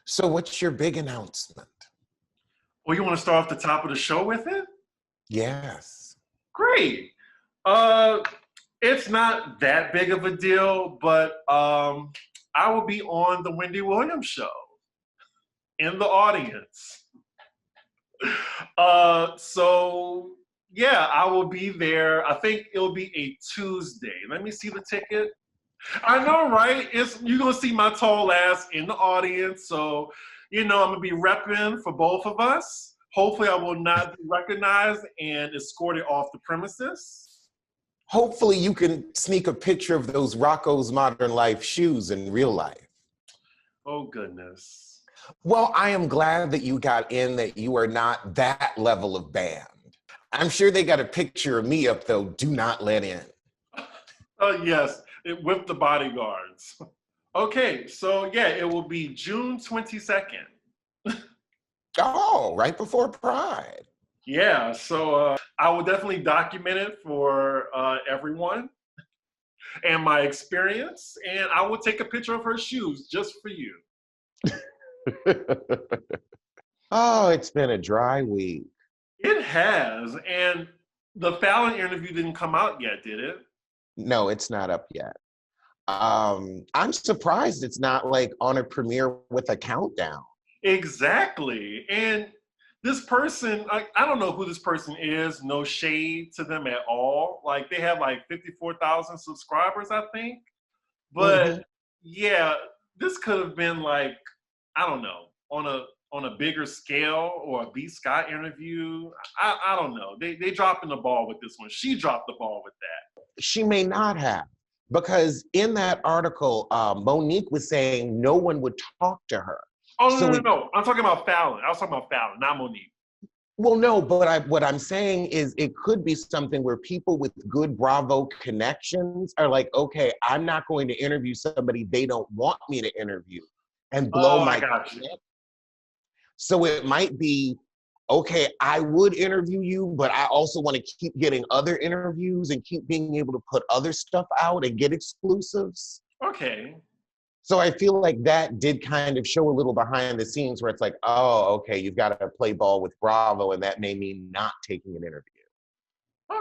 So what's your big announcement? Well, you want to start off the top of the show with it? Yes. Great. It's not that big of a deal, but I will be on the Wendy Williams show in the audience. So yeah, I will be there. I think it'll be a Tuesday. Let me see the ticket. I know, right? You're gonna see my tall ass in the audience, so I'm gonna be repping for both of us. Hopefully, I will not be recognized and escorted off the premises. Hopefully you can sneak a picture of those Rocco's Modern Life shoes in real life. Oh, goodness. Well, I am glad that you got in, that you are not that level of banned. I'm sure they got a picture of me up, though. Do not let in. Oh, yes, with the bodyguards. Okay, so yeah, it will be June 22nd. Oh, right before Pride. Yeah, so I will definitely document it for everyone and my experience, and I will take a picture of her shoes just for you. Oh, it's been a dry week. It has, and the Falynn interview didn't come out yet, did it? No, it's not up yet. I'm surprised it's not like on a premiere with a countdown. Exactly, and this person, I don't know who this person is, no shade to them at all. Like, they have like 54,000 subscribers, I think. But yeah, this could have been like, I don't know, on a bigger scale, or a B. Scott interview. I don't know. They dropping the ball with this one. She dropped the ball with that. She may not have, because in that article, Monique was saying no one would talk to her. Oh, no. I'm talking about Falynn. I was talking about Falynn, not Monique. Well, no, but what I'm saying is it could be something where people with good Bravo connections are like, okay, I'm not going to interview somebody they don't want me to interview and blow my connection. So it might be, okay, I would interview you, but I also want to keep getting other interviews and keep being able to put other stuff out and get exclusives. Okay. So I feel like that did kind of show a little behind the scenes where it's like, oh, okay, you've got to play ball with Bravo, and that may mean not taking an interview.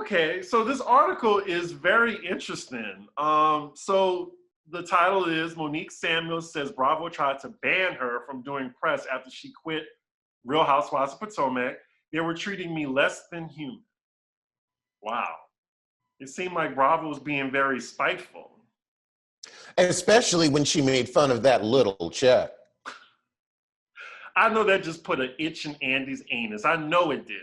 Okay, so this article is very interesting. So the title is Monique Samuels says Bravo tried to ban her from doing press after she quit Real Housewives of Potomac. They were treating me less than human. Wow. It seemed like Bravo was being very spiteful. Especially when she made fun of that little check. I know that just put an itch in Andy's anus. I know it did.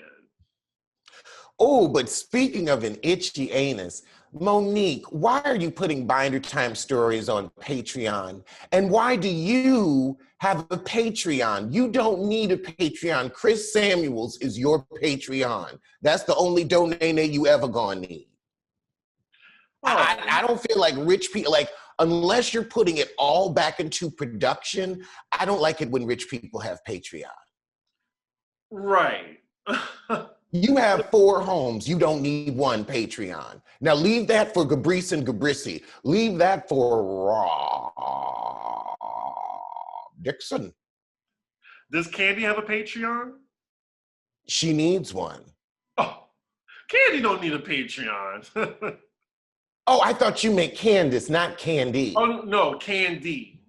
Oh, but speaking of an itchy anus, Monique, why are you putting Binder Time stories on Patreon? And why do you have a Patreon? You don't need a Patreon. Chris Samuels is your Patreon. That's the only donate you ever gonna need. Oh. I don't feel like rich people, like, unless you're putting it all back into production, I don't like it when rich people have Patreon. Right. You have 4 homes. You don't need 1 Patreon. Now leave that for Gabrice and Gabrisi. Leave that for Dixon. Does Candy have a Patreon? She needs one. Oh, Candy don't need a Patreon. Oh, I thought you meant Candace, not Candy. Oh, no, Candy.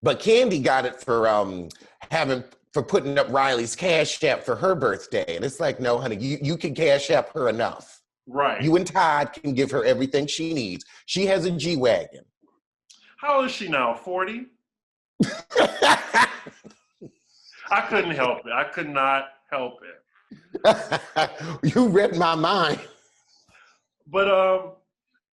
But Candy got it for putting up Riley's Cash App for her birthday. And it's like, no, honey, you can Cash App her enough. Right. You and Todd can give her everything she needs. She has a G-Wagon. How old is she now, 40? I couldn't help it. I could not help it. You read my mind. But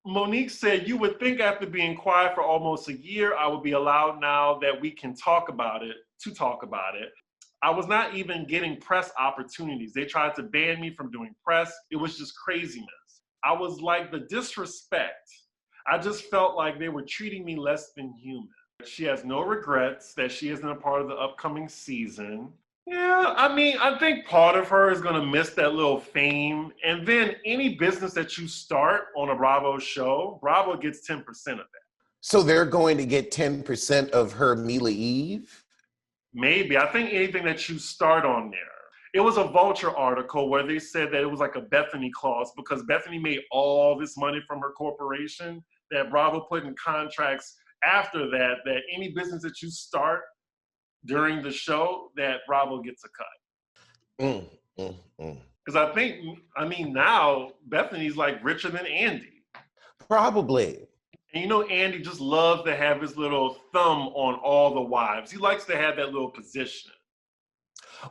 Monique said, you would think after being quiet for almost a year, I would be allowed now that we can talk about it, to talk about it. I was not even getting press opportunities. They tried to ban me from doing press. It was just craziness. I was like, the disrespect. I just felt like they were treating me less than human. She has no regrets that she isn't a part of the upcoming season. Yeah, I mean, I think part of her is going to miss that little fame. And then any business that you start on a Bravo show, Bravo gets 10% of that. So they're going to get 10% of her Mila Eve? Maybe. I think anything that you start on there. It was a Vulture article where they said that it was like a Bethany clause because Bethany made all this money from her corporation that Bravo put in contracts after that, that any business that you start during the show, that Bravo gets a cut. Because now Bethany's like richer than Andy. Probably. And you know, Andy just loves to have his little thumb on all the wives. He likes to have that little position.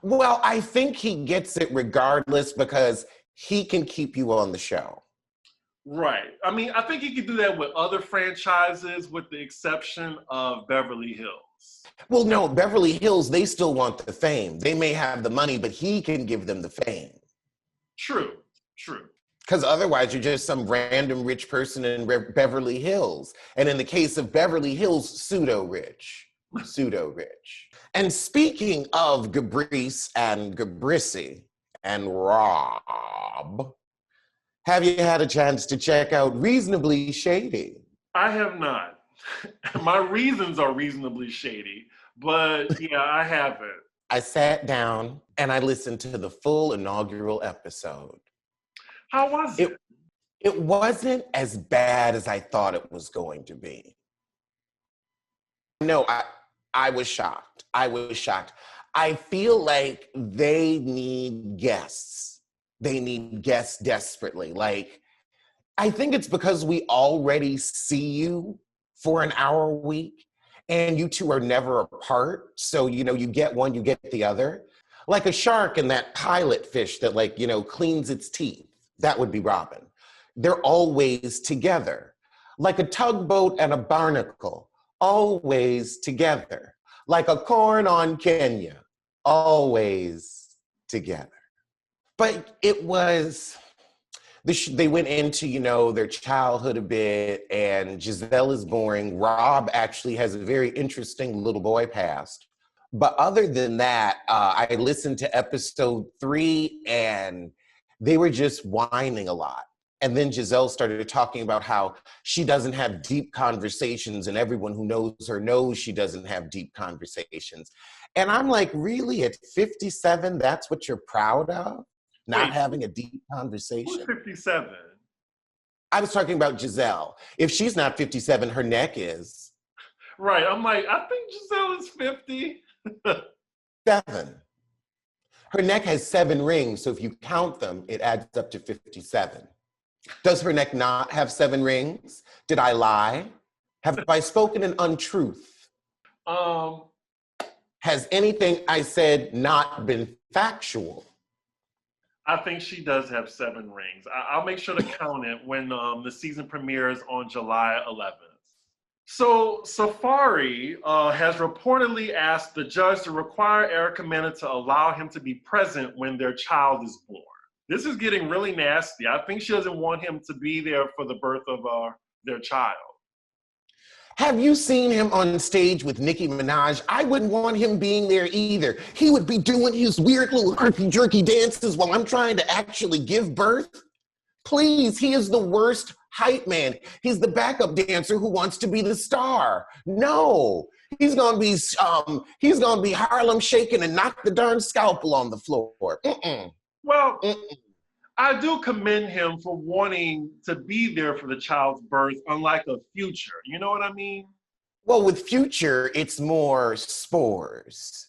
Well, I think he gets it regardless because he can keep you on the show. Right. I mean, I think he could do that with other franchises with the exception of Beverly Hills. Well, no, Beverly Hills, they still want the fame. They may have the money, but he can give them the fame. True. Because otherwise you're just some random rich person in Beverly Hills. And in the case of Beverly Hills, pseudo-rich. And speaking of Gabrice and Gabrissy and Rob, have you had a chance to check out Reasonably Shady? I have not. My reasons are reasonably shady, but yeah, I haven't. I sat down and I listened to the full inaugural episode. How was it? It wasn't as bad as I thought it was going to be. No, I was shocked. I feel like they need guests. They need guests desperately. Like, I think it's because we already see you for an hour a week and you two are never apart. So, you get one, you get the other. Like a shark and that pilot fish that cleans its teeth. That would be Robin. They're always together. Like a tugboat and a barnacle, always together. Like a corn on Kenya, always together. But it was, they went into, their childhood a bit, and Giselle is boring. Rob actually has a very interesting little boy past. But other than that, I listened to episode 3, and they were just whining a lot. And then Giselle started talking about how she doesn't have deep conversations and everyone who knows her knows she doesn't have deep conversations. And I'm like, really, at 57, that's what you're proud of? Not having a deep conversation? Who's 57? I was talking about Giselle. If she's not 57, her neck is. Right, I'm like, I think Giselle is 50. 7. Her neck has 7 rings, so if you count them, it adds up to 57. Does her neck not have 7 rings? Did I lie? Have I spoken an untruth? Has anything I said not been factual? I think she does have 7 rings. I'll make sure to count it when the season premieres on July 11th. So Safari has reportedly asked the judge to require Erica Mena to allow him to be present when their child is born. This is getting really nasty. I think she doesn't want him to be there for the birth of their child. Have you seen him on stage with Nicki Minaj? I wouldn't want him being there either. He would be doing his weird little herky-jerky dances while I'm trying to actually give birth. Please, he is the worst hype man. He's the backup dancer who wants to be the star. No, he's gonna be Harlem shaking and knock the darn scalpel on the floor. Well, I do commend him for wanting to be there for the child's birth, unlike a Future. You know what I mean? Well, with Future, it's more spores.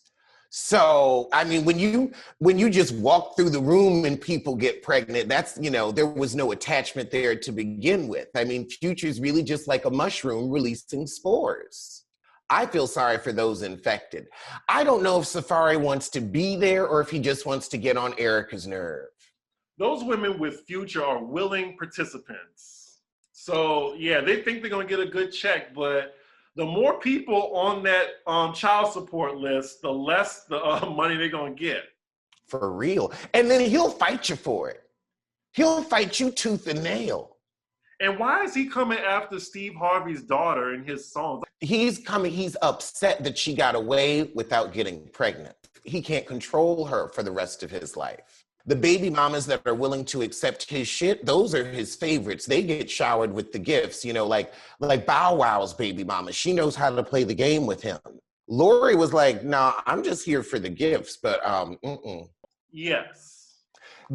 So, I mean, when you just walk through the room and people get pregnant, that's, there was no attachment there to begin with. I mean, Future's really just like a mushroom releasing spores. I feel sorry for those infected. I don't know if Safari wants to be there or if he just wants to get on Erica's nerve. Those women with Future are willing participants. So, yeah, they think they're going to get a good check, but the more people on that child support list, the less the money they're going to get. For real. And then he'll fight you for it. He'll fight you tooth and nail. And why is he coming after Steve Harvey's daughter in his songs? He's upset that she got away without getting pregnant. He can't control her for the rest of his life. The baby mamas that are willing to accept his shit, those are his favorites. They get showered with the gifts, like Bow Wow's baby mama. She knows how to play the game with him. Lori was like, nah, I'm just here for the gifts, but Yes.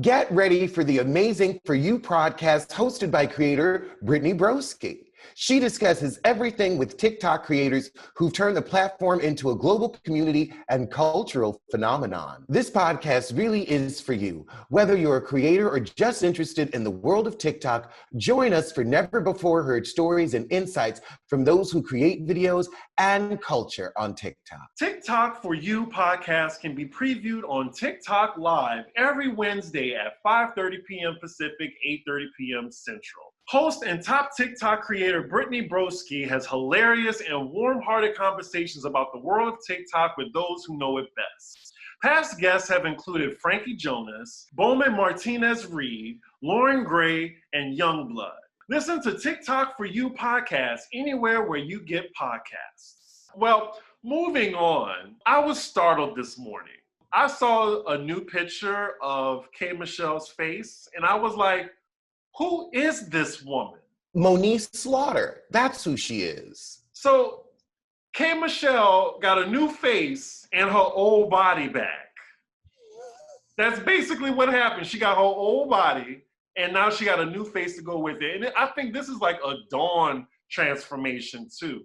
Get ready for the Amazing For You podcast hosted by creator Brittany Broski. She discusses everything with TikTok creators who've turned the platform into a global community and cultural phenomenon. This podcast really is for you. Whether you're a creator or just interested in the world of TikTok, join us for never before heard stories and insights from those who create videos and culture on TikTok. TikTok For You podcast can be previewed on TikTok Live every Wednesday at 5:30 p.m. Pacific, 8:30 p.m. Central. Host and top TikTok creator Brittany Broski has hilarious and warm-hearted conversations about the world of TikTok with those who know it best. Past guests have included Frankie Jonas, Bowman Martinez-Reed, Lauren Gray, and Youngblood. Listen to TikTok For You podcast anywhere where you get podcasts. Well, moving on, I was startled this morning. I saw a new picture of K. Michelle's face, and I was like, who is this woman? Monique Slaughter. That's who she is. So K. Michelle got a new face and her old body back. That's basically what happened. She got her old body and now she got a new face to go with it. And I think this is like a Dawn transformation too.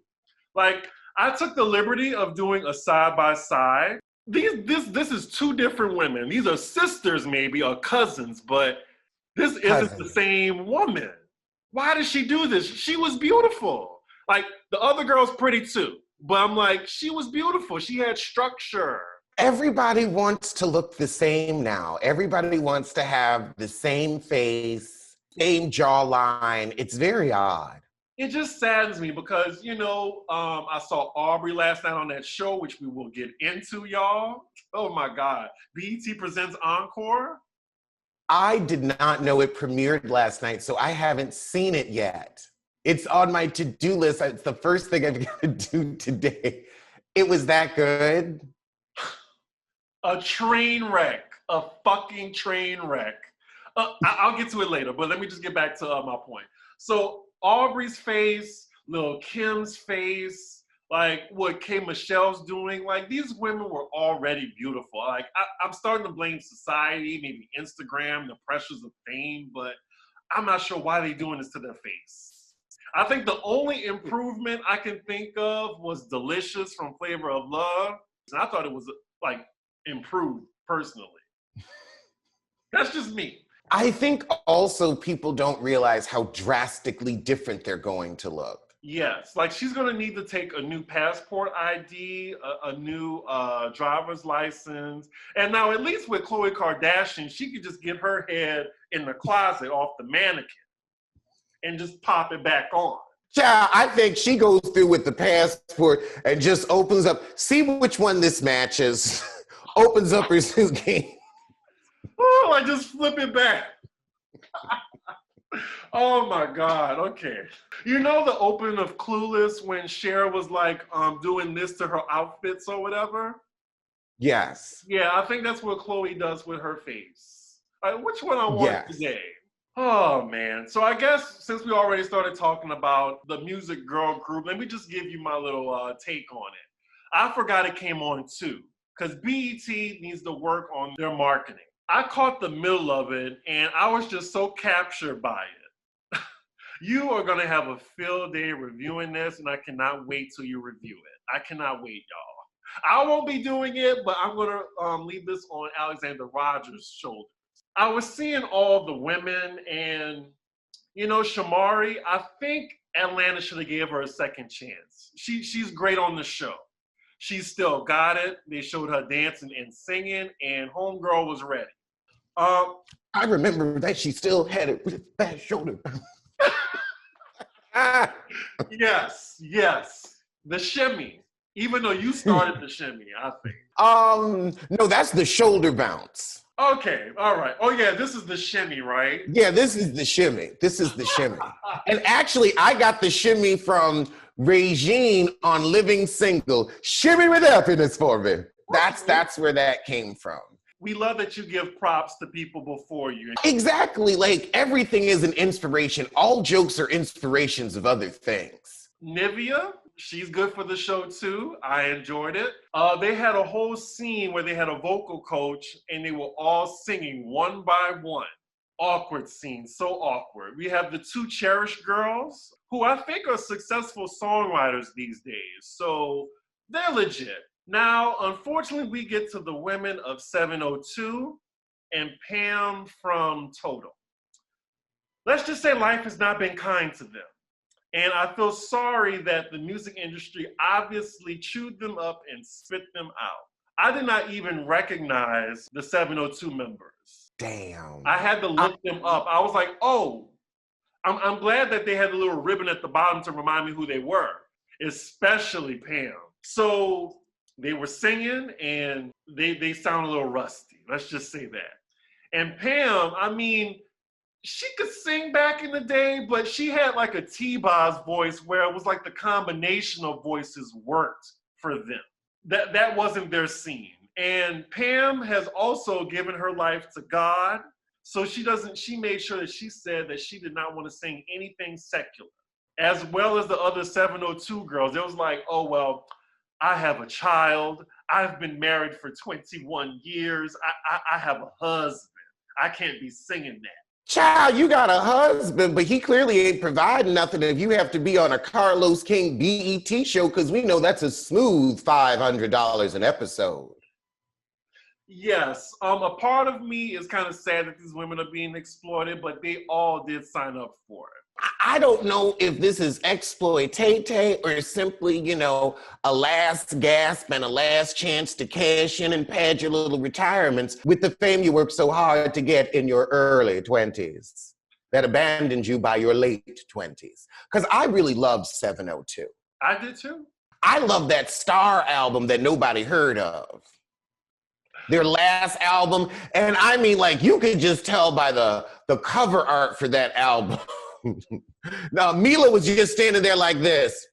Like, I took the liberty of doing a side-by-side. This is two different women. These are sisters maybe, or cousins, but this isn't the same woman. Why did she do this? She was beautiful. Like, the other girl's pretty too, but I'm like, she was beautiful. She had structure. Everybody wants to look the same now. Everybody wants to have the same face, same jawline. It's very odd. It just saddens me because, I saw Aubrey last night on that show, which we will get into, y'all. Oh my God. BET presents Encore. I did not know it premiered last night, so I haven't seen it yet. It's on my to-do list. It's the first thing I'm gonna do today. It was that good. A train wreck. A fucking train wreck. I'll get to it later, but let me just get back to my point. So Aubrey's face, Lil' Kim's face, like what K. Michelle's doing, like these women were already beautiful. Like I'm starting to blame society, maybe Instagram, the pressures of fame, but I'm not sure why they're doing this to their face. I think the only improvement I can think of was Delicious from Flavor of Love. And I thought it was like improved personally. That's just me. I think also people don't realize how drastically different they're going to look. Yes, like she's gonna need to take a new passport ID, a new driver's license. And now at least with Khloe Kardashian, she could just get her head in the closet off the mannequin and just pop it back on. Yeah, I think she goes through with the passport and just opens up, see which one this matches, opens up her suitcase. Oh, I just flip it back. Oh my God, okay. You know the opening of Clueless when Cher was like doing this to her outfits or whatever? Yes. Yeah, I think that's what Khloe does with her face. Which one I want today? Oh man. So I guess since we already started talking about the music girl group, let me just give you my little take on it. I forgot it came on too, because BET needs to work on their marketing. I caught the middle of it and I was just so captured by it. You are gonna have a field day reviewing this and I cannot wait till you review it. I cannot wait, y'all. I won't be doing it, but I'm gonna leave this on Alexander Rodgers' shoulders. I was seeing all the women and, Shamari, I think Atlanta should have gave her a second chance. She's great on the show. She still got it. They showed her dancing and singing and homegirl was ready. I remember that she still had it with a fat shoulder. Yes. The shimmy. Even though you started the shimmy, I think. No, that's the shoulder bounce. Okay, all right. Oh yeah, this is the shimmy, right? Yeah, this is the shimmy. And actually, I got the shimmy from Regine on Living Single. Shimmy with happiness for me. That's where that came from. We love that you give props to people before you. Exactly. Like everything is an inspiration. All jokes are inspirations of other things. Nivea, She's good for the show too. I enjoyed it. They had a whole scene where they had a vocal coach and they were all singing one by one. Awkward scene, so awkward. We have the two Cherish girls, who I think are successful songwriters these days. So they're legit. Now, unfortunately, we get to the women of 702 and Pam from Total. Let's just say life has not been kind to them. And I feel sorry that the music industry obviously chewed them up and spit them out. I did not even recognize the 702 members. Damn. I had to look them up. I was like, oh, I'm glad that they had the little ribbon at the bottom to remind me who they were, especially Pam. So they were singing and they sound a little rusty. Let's just say that. And Pam, I mean, she could sing back in the day, but she had like a T-Boz voice where it was like the combination of voices worked for them. That wasn't their scene. And Pam has also given her life to God. So she made sure that she said that she did not want to sing anything secular. As well as the other 702 girls. It was like, oh, well, I have a child. I've been married for 21 years. I have a husband. I can't be singing that. Child, you got a husband, but he clearly ain't providing nothing if you have to be on a Carlos King BET show, because we know that's a smooth $500 an episode. Yes, a part of me is kind of sad that these women are being exploited, but they all did sign up for it. I don't know if this is exploitate or simply, you know, a last gasp and a last chance to cash in and pad your little retirements with the fame you worked so hard to get in your early 20s that abandoned you by your late 20s. Because I really loved 702. I did too. I love that Star album that nobody heard of. Their last album. And I mean, like, you could just tell by the cover art for that album. Now, Mila was just standing there like this.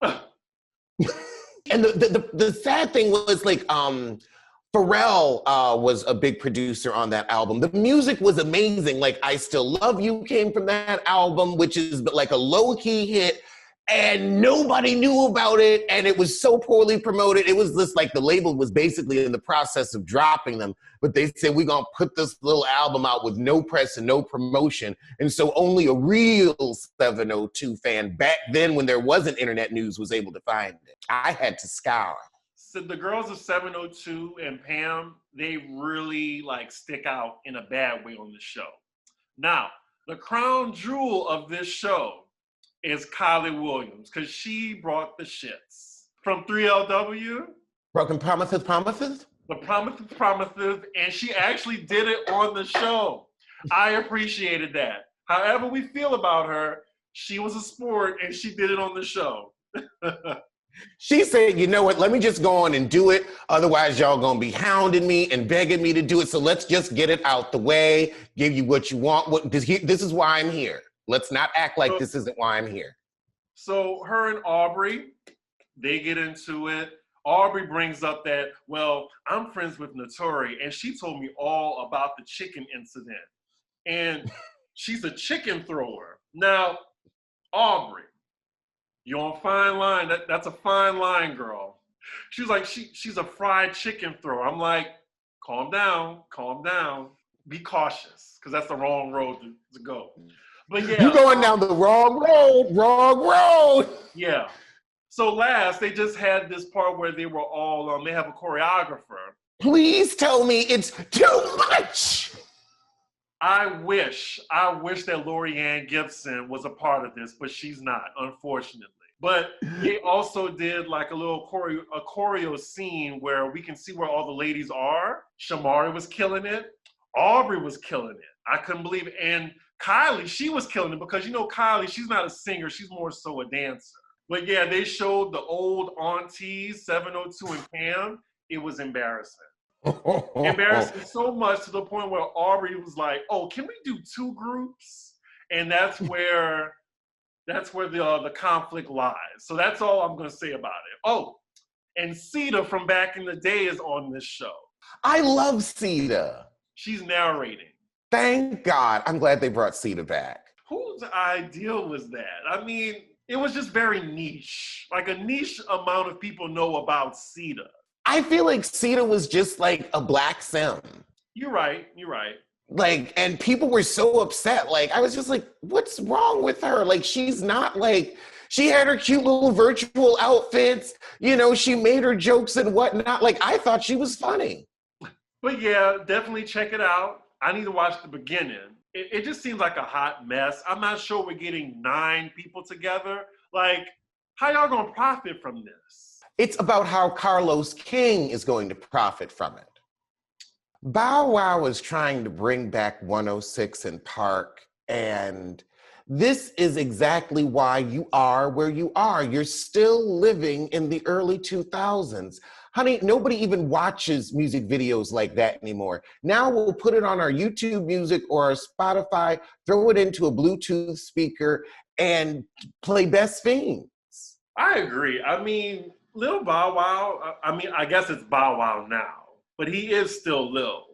And the sad thing was, like, Pharrell was a big producer on that album. The music was amazing. Like, I Still Love You came from that album, which is like a low-key hit. And nobody knew about it, and it was so poorly promoted. It was just like the label was basically in the process of dropping them, but they said, we're gonna put this little album out with no press and no promotion. And so only a real 702 fan back then, when there wasn't internet news, was able to find it. I had to scour. So the girls of 702 and Pam, they really like stick out in a bad way on the show. Now, the crown jewel of this show is Kylie Williams, because she brought the shits. From 3LW. Broken Promises? The Promises, and she actually did it on the show. I appreciated that. However we feel about her, she was a sport and she did it on the show. She said, you know what, let me just go on and do it. Otherwise, y'all gonna be hounding me and begging me to do it. So let's just get it out the way, give you what you want. This is why I'm here. Let's not act like this isn't why I'm here. So her and Aubrey, they get into it. Aubrey brings up that, well, I'm friends with Notori, and she told me all about the chicken incident. And she's a chicken thrower. Now, Aubrey, you're on fine line. That's a fine line, girl. She was like, she's a fried chicken thrower. I'm like, calm down. Be cautious, because that's the wrong road to go. But yeah, you're going down the wrong road. Yeah. So last, they just had this part where they were all, they have a choreographer. Please tell me it's too much. I wish that Lorianne Gibson was a part of this, but she's not, unfortunately. But they also did like a little choreo scene where we can see where all the ladies are. Shamari was killing it. Aubrey was killing it. I couldn't believe it. And Kylie, she was killing it, because you know Kylie, she's not a singer, she's more so a dancer. But yeah, they showed the old aunties, 702 and Pam. It was embarrassing. Embarrassing so much to the point where Aubrey was like, oh, can we do two groups? And that's where the conflict lies. So that's all I'm gonna say about it. Oh, and Sita from back in the day is on this show. I love Sita. She's narrating. Thank God. I'm glad they brought Sita back. Whose idea was that? I mean, it was just very niche. Like a niche amount of people know about Sita. I feel like Sita was just like a black sim. You're right. You're right. Like, and people were so upset. Like, I was just like, what's wrong with her? Like, she's not like, she had her cute little virtual outfits. You know, she made her jokes and whatnot. Like, I thought she was funny. But yeah, definitely check it out. I need to watch the beginning. It just seems like a hot mess. I'm not sure we're getting 9 people together. Like, how y'all gonna profit from this? It's about how Carlos King is going to profit from it. Bow Wow is trying to bring back 106 in Park, and this is exactly why you are where you are. You're still living in the early 2000s. Honey, nobody even watches music videos like that anymore. Now we'll put it on our YouTube Music or our Spotify, throw it into a Bluetooth speaker, and play Best Fiends. I agree. I mean, Lil Bow Wow, I mean, I guess it's Bow Wow now, but he is still Lil.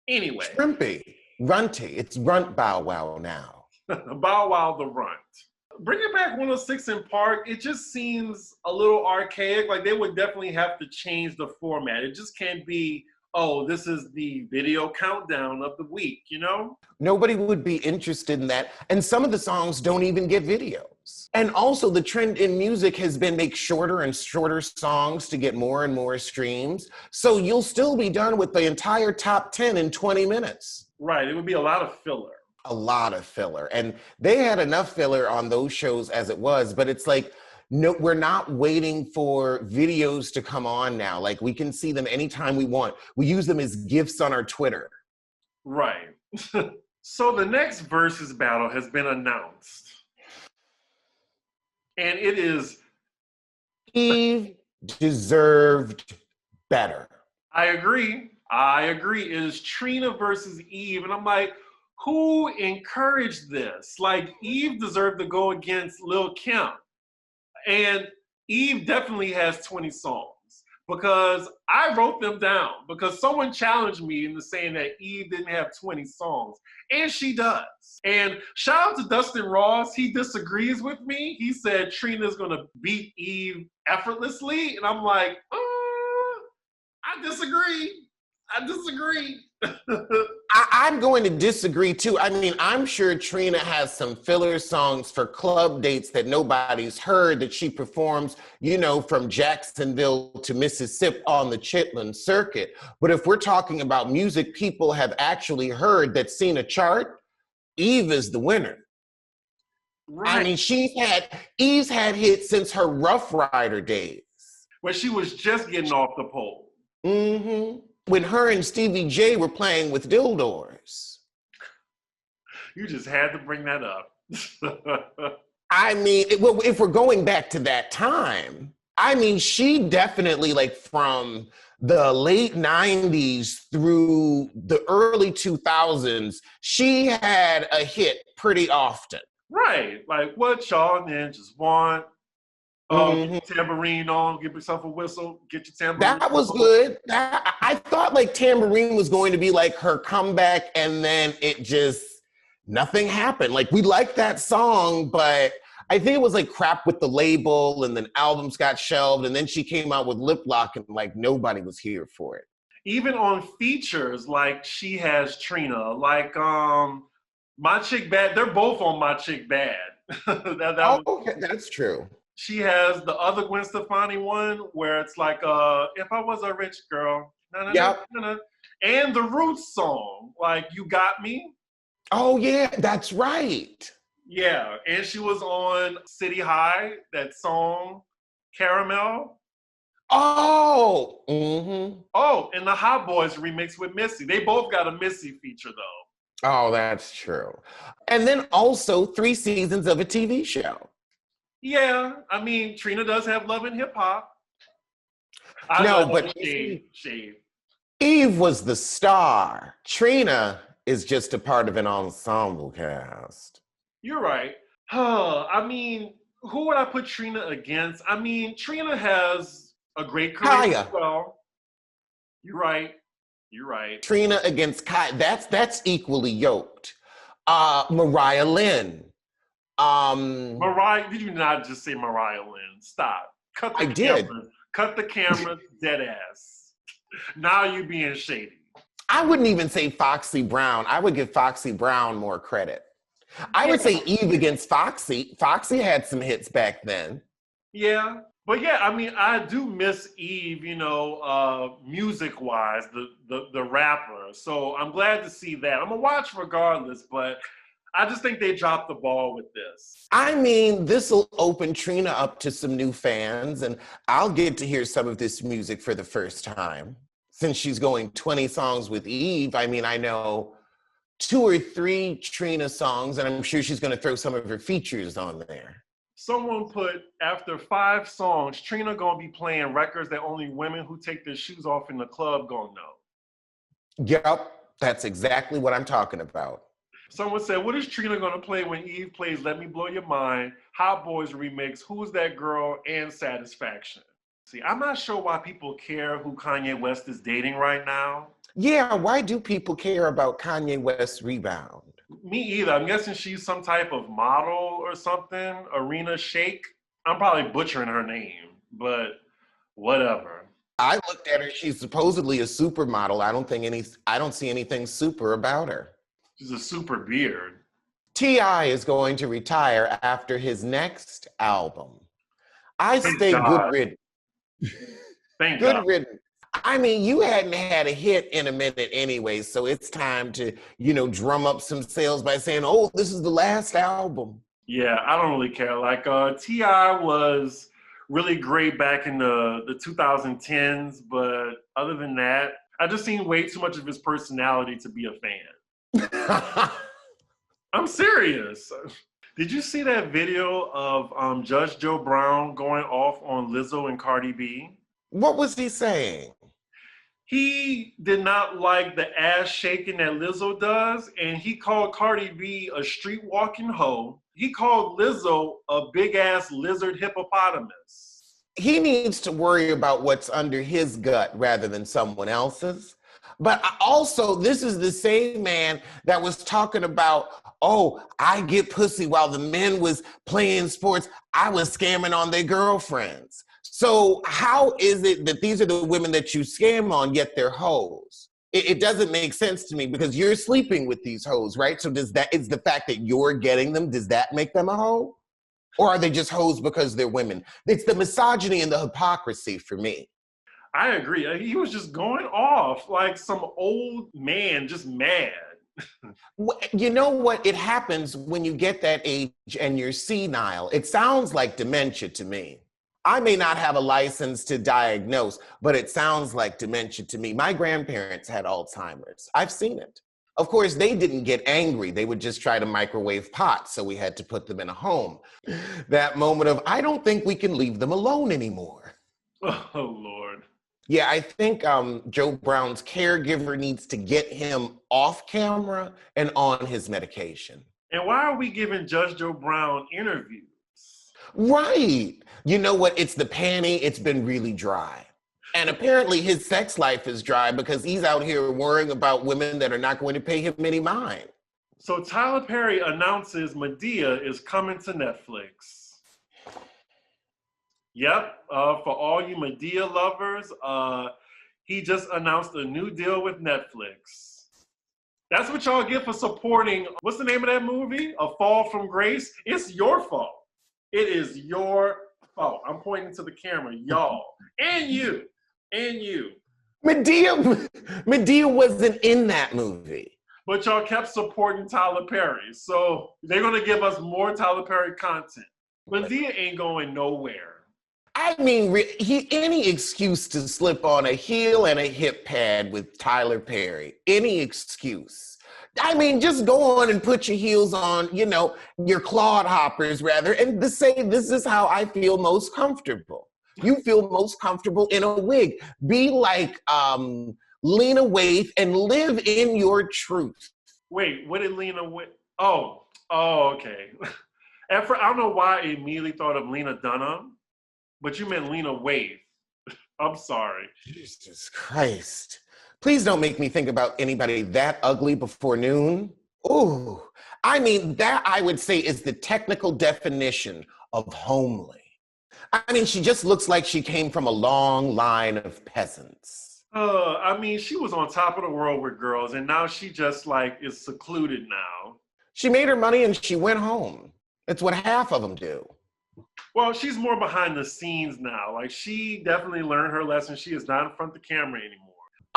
Anyway. Shrimpy, Runty, it's Runt Bow Wow now. Bow Wow the Runt. Bringing back 106 in Park, it just seems a little archaic. Like they would definitely have to change the format. It just can't be, oh, this is the video countdown of the week, you know? Nobody would be interested in that. And some of the songs don't even get videos. And also the trend in music has been make shorter and shorter songs to get more and more streams. So you'll still be done with the entire top 10 in 20 minutes. Right, it would be a lot of filler. A lot of filler. And they had enough filler on those shows as it was, but it's like, no, we're not waiting for videos to come on now. Like we can see them anytime we want. We use them as GIFs on our Twitter. Right. So the next versus battle has been announced. And it is... Eve deserved better. I agree. It is Trina versus Eve. And I'm like, who encouraged this? Like, Eve deserved to go against Lil' Kim. And Eve definitely has 20 songs because I wrote them down because someone challenged me into saying that Eve didn't have 20 songs. And she does. And shout out to Dustin Ross. He disagrees with me. He said Trina's going to beat Eve effortlessly. And I'm like, I disagree. I'm going to disagree too. I mean, I'm sure Trina has some filler songs for club dates that nobody's heard that she performs, you know, from Jacksonville to Mississippi on the Chitlin circuit. But if we're talking about music people have actually heard that's seen a chart, Eve is the winner. Right. I mean, Eve's had hits since her Rough Rider days. Where she was just getting off the pole. Mm-hmm. When her and Stevie J were playing with dildos. You just had to bring that up. I mean, well, if we're going back to that time, I mean, she definitely, like, from the late 90s through the early 2000s, she had a hit pretty often. Right. Like, what y'all ninjas want? Get your tambourine on, give yourself a whistle, get your tambourine. That was good. I thought like Tambourine was going to be like her comeback, and then it just, nothing happened. Like we liked that song, but I think it was like crap with the label, and then albums got shelved, and then she came out with Lip Lock, and like nobody was here for it. Even on features, like she has Trina, like My Chick Bad, they're both on My Chick Bad. Okay, that's true. She has the other Gwen Stefani one where it's like, if I was a rich girl. Yep. And the Roots song, like You Got Me. Oh, yeah, that's right. Yeah, and she was on City High, that song, Caramel. Oh. Mm-hmm. Oh, and the Hot Boys remix with Missy. They both got a Missy feature, though. Oh, that's true. And then also 3 seasons of a TV show. Yeah, I mean, Trina does have Love and Hip Hop. No, but shade. Eve was the star. Trina is just a part of an ensemble cast. You're right. I mean, who would I put Trina against? I mean, Trina has a great career as well. You're right. Trina against Kai. That's equally yoked. Mariah Lynn. Mariah, did you not just say Mariah Lynn? Stop. Cut the I did. cameras. Cut the cameras, dead ass. Now you being shady. I wouldn't even say Foxy Brown. I would give Foxy Brown more credit. I would say Eve against Foxy. Foxy had some hits back then. Yeah. But yeah, I mean, I do miss Eve, music-wise, the rapper. So I'm glad to see that. I'm going to watch regardless, but I just think they dropped the ball with this. I mean, this will open Trina up to some new fans, and I'll get to hear some of this music for the first time. Since she's going 20 songs with Eve, I mean, I know 2 or 3 Trina songs, and I'm sure she's going to throw some of her features on there. Someone put, after 5 songs, Trina gonna be playing records that only women who take their shoes off in the club gonna know. Yep, that's exactly what I'm talking about. Someone said, what is Trina gonna play when Eve plays Let Me Blow Your Mind, Hot Boys remix, Who's That Girl, and Satisfaction? See, I'm not sure why people care who Kanye West is dating right now. Yeah, why do people care about Kanye West's rebound? Me either. I'm guessing she's some type of model or something. Arena Shake. I'm probably butchering her name, but whatever. I looked at her. She's supposedly a supermodel. I don't see anything super about her. She's a super beard. T.I. is going to retire after his next album. I Thank say God. good riddance. Thank Good God. riddance. I mean, you hadn't had a hit in a minute anyway, so it's time to, drum up some sales by saying, oh, this is the last album. Yeah, I don't really care. Like, T.I. was really great back in the 2010s, but other than that, I just seen way too much of his personality to be a fan. I'm serious. Did you see that video of Judge Joe Brown going off on Lizzo and Cardi B? What was he saying? He did not like the ass shaking that Lizzo does, and he called Cardi B a street walking hoe. He called Lizzo a big ass lizard hippopotamus. He needs to worry about what's under his gut rather than someone else's. But also, this is the same man that was talking about, oh, I get pussy while the men was playing sports. I was scamming on their girlfriends. So how is it that these are the women that you scam on, yet they're hoes? It doesn't make sense to me because you're sleeping with these hoes, right? So is the fact that you're getting them, does that make them a hoe? Or are they just hoes because they're women? It's the misogyny and the hypocrisy for me. I agree. He was just going off like some old man, just mad. You know what? It happens when you get that age and you're senile. It sounds like dementia to me. I may not have a license to diagnose, but it sounds like dementia to me. My grandparents had Alzheimer's. I've seen it. Of course, they didn't get angry. They would just try to microwave pots, so we had to put them in a home. That moment of, I don't think we can leave them alone anymore. Oh, Lord. Yeah, I think Joe Brown's caregiver needs to get him off camera and on his medication. And why are we giving Judge Joe Brown interviews? Right. You know what? It's the panty. It's been really dry. And apparently his sex life is dry because he's out here worrying about women that are not going to pay him any mind. So Tyler Perry announces Medea is coming to Netflix. Yep, for all you Medea lovers, he just announced a new deal with Netflix. That's what y'all get for supporting, what's the name of that movie? A Fall from Grace? It's your fault. It is your fault. I'm pointing to the camera, y'all. And you. And you. Medea wasn't in that movie. But y'all kept supporting Tyler Perry. So they're going to give us more Tyler Perry content. Medea ain't going nowhere. I mean, any excuse to slip on a heel and a hip pad with Tyler Perry. Any excuse. I mean, just go on and put your heels on, your clod hoppers rather, and to say this is how I feel most comfortable. You feel most comfortable in a wig. Be like Lena Waithe and live in your truth. Wait, what did Lena Waithe? Oh, okay. I don't know why I immediately thought of Lena Dunham, but you meant Lena Waithe. I'm sorry. Jesus Christ. Please don't make me think about anybody that ugly before noon. Ooh, I mean, that I would say is the technical definition of homely. I mean, she just looks like she came from a long line of peasants. I mean, she was on top of the world with girls, and now she just like is secluded now. She made her money and she went home. It's what half of them do. Well, she's more behind the scenes now. Like, she definitely learned her lesson. She is not in front of the camera anymore.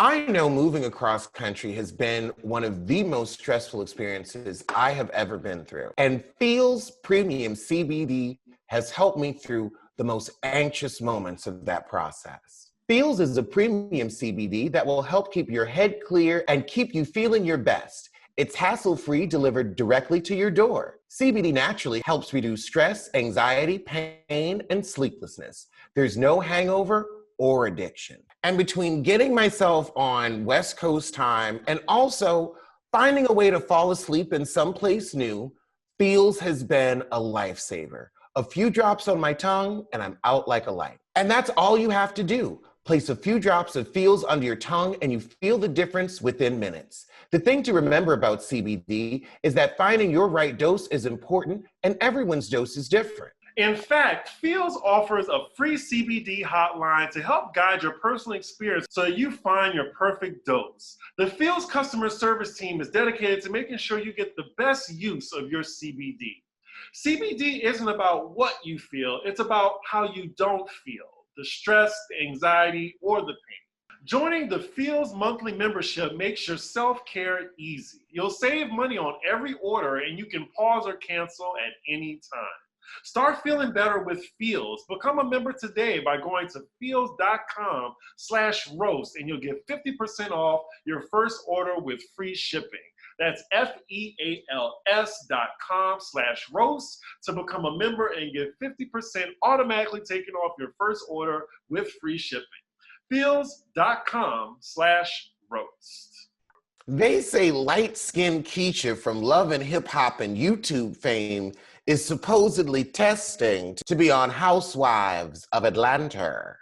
I know moving across country has been one of the most stressful experiences I have ever been through. And Feels Premium CBD has helped me through the most anxious moments of that process. Feels is a premium CBD that will help keep your head clear and keep you feeling your best. It's hassle-free, delivered directly to your door. CBD naturally helps reduce stress, anxiety, pain, and sleeplessness. There's no hangover or addiction. And between getting myself on West Coast time and also finding a way to fall asleep in someplace new, Feels has been a lifesaver. A few drops on my tongue and I'm out like a light. And that's all you have to do. Place a few drops of Feels under your tongue and you feel the difference within minutes. The thing to remember about CBD is that finding your right dose is important and everyone's dose is different. In fact, Feels offers a free CBD hotline to help guide your personal experience so you find your perfect dose. The Feels customer service team is dedicated to making sure you get the best use of your CBD. CBD isn't about what you feel, it's about how you don't feel, the stress, the anxiety, or the pain. Joining the Feels monthly membership makes your self-care easy. You'll save money on every order and you can pause or cancel at any time. Start feeling better with Feels. Become a member today by going to feels.com/roast and you'll get 50% off your first order with free shipping. That's FEALS.com/roast to become a member and get 50% automatically taken off your first order with free shipping. Feels.com/roast. They say light-skinned Keisha from Love and Hip Hop and YouTube fame is supposedly testing to be on Housewives of Atlanta.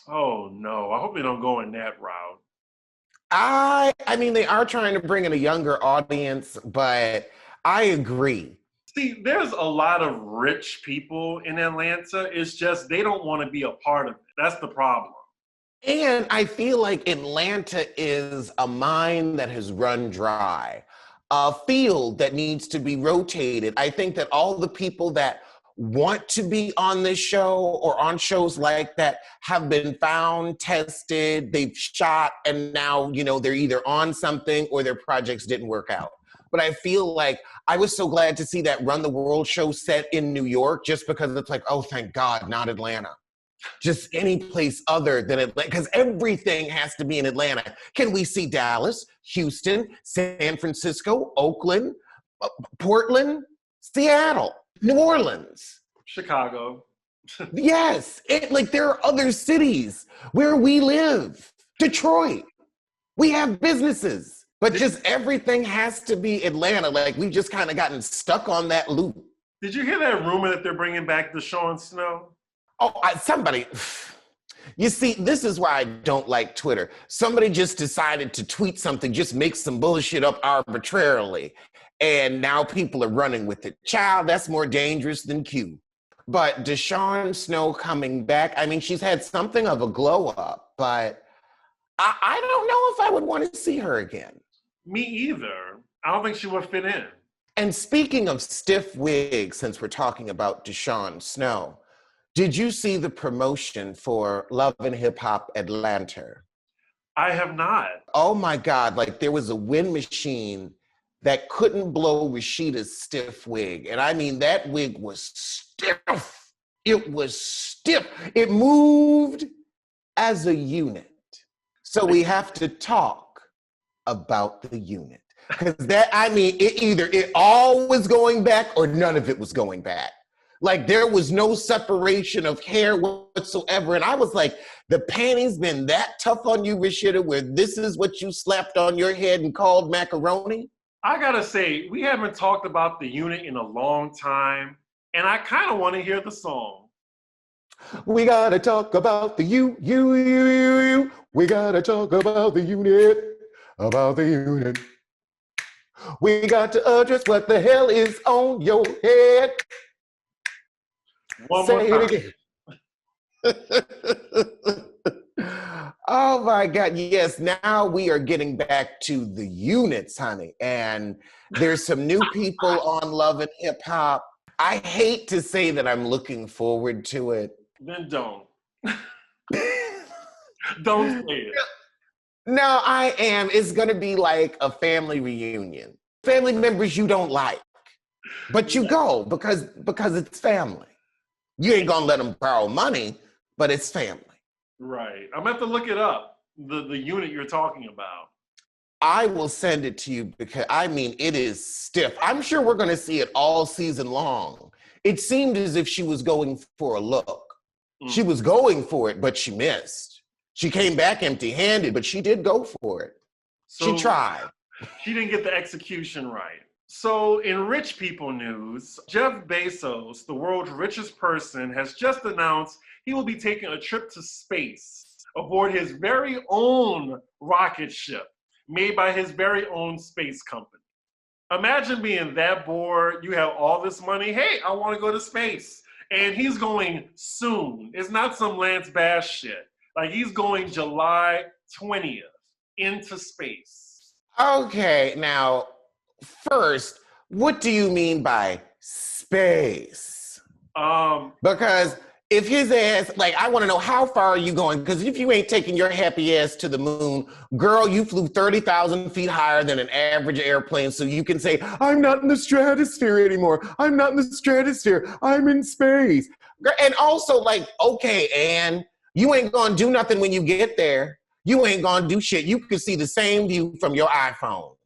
Oh no, I hope they don't go in that route. I mean, they are trying to bring in a younger audience, but I agree. See, there's a lot of rich people in Atlanta. It's just they don't want to be a part of it. That's the problem. And I feel like Atlanta is a mine that has run dry, a field that needs to be rotated. I think that all the people that want to be on this show or on shows like that have been found, tested, they've shot, and now, you know, they're either on something or their projects didn't work out. But I feel like I was so glad to see that Run the World show set in New York, just because it's like, oh, thank God, not Atlanta. Just any place other than Atlanta, because everything has to be in Atlanta. Can we see Dallas, Houston, San Francisco, Oakland, Portland, Seattle, New Orleans, Chicago? Yes, there are other cities where we live. Detroit, we have businesses, but just everything has to be Atlanta. Like, we've just kind of gotten stuck on that loop. Did you hear that rumor that they're bringing back Deshaun Snow? Oh, somebody, you see, this is why I don't like Twitter. Somebody just decided to tweet something, just make some bullshit up arbitrarily. And now people are running with it. Child, that's more dangerous than Q. But Deshaun Snow coming back, I mean, she's had something of a glow up, but I don't know if I would want to see her again. Me either. I don't think she would fit in. And speaking of stiff wigs, since we're talking about Deshaun Snow, did you see the promotion for Love and Hip Hop Atlanta? I have not. Oh my God, like there was a wind machine that couldn't blow Rashida's stiff wig. And I mean, that wig was stiff. It was stiff. It moved as a unit. So we have to talk about the unit. Because that, I mean, it all was going back or none of it was going back. Like there was no separation of hair whatsoever. And I was like, the panties been that tough on you, Rashida, where this is what you slapped on your head and called macaroni? I gotta say, we haven't talked about the unit in a long time, and I kind of want to hear the song. We gotta talk about the you. We gotta talk about the unit, about the unit. We got to address what the hell is on your head. One Say more it again. Oh my God, yes, now we are getting back to the units, honey. And there's some new people on Love and Hip Hop. I hate to say that I'm looking forward to it. Then don't. Don't say it. No, I am. It's going to be like a family reunion. Family members you don't like, but you go because it's family. You ain't going to let them borrow money, but it's family. Right. I'm going to have to look it up, the unit you're talking about. I will send it to you because, I mean, it is stiff. I'm sure we're going to see it all season long. It seemed as if she was going for a look. She was going for it, but she missed. She came back empty-handed, but she did go for it. So she tried. She didn't get the execution right. So in rich people news, Jeff Bezos, the world's richest person, has just announced he will be taking a trip to space aboard his very own rocket ship made by his very own space company. Imagine being that bored, you have all this money, hey, I want to go to space. And he's going soon. It's not some Lance Bass shit. Like he's going July 20th into space. Okay, now, first, what do you mean by space? Because if his ass, like, I want to know how far are you going? Because if you ain't taking your happy ass to the moon, girl, you flew 30,000 feet higher than an average airplane, so you can say, I'm not in the stratosphere anymore. I'm not in the stratosphere. I'm in space. And also, like, okay, Ann, you ain't gonna do nothing when you get there. You ain't gonna do shit. You can see the same view from your iPhone.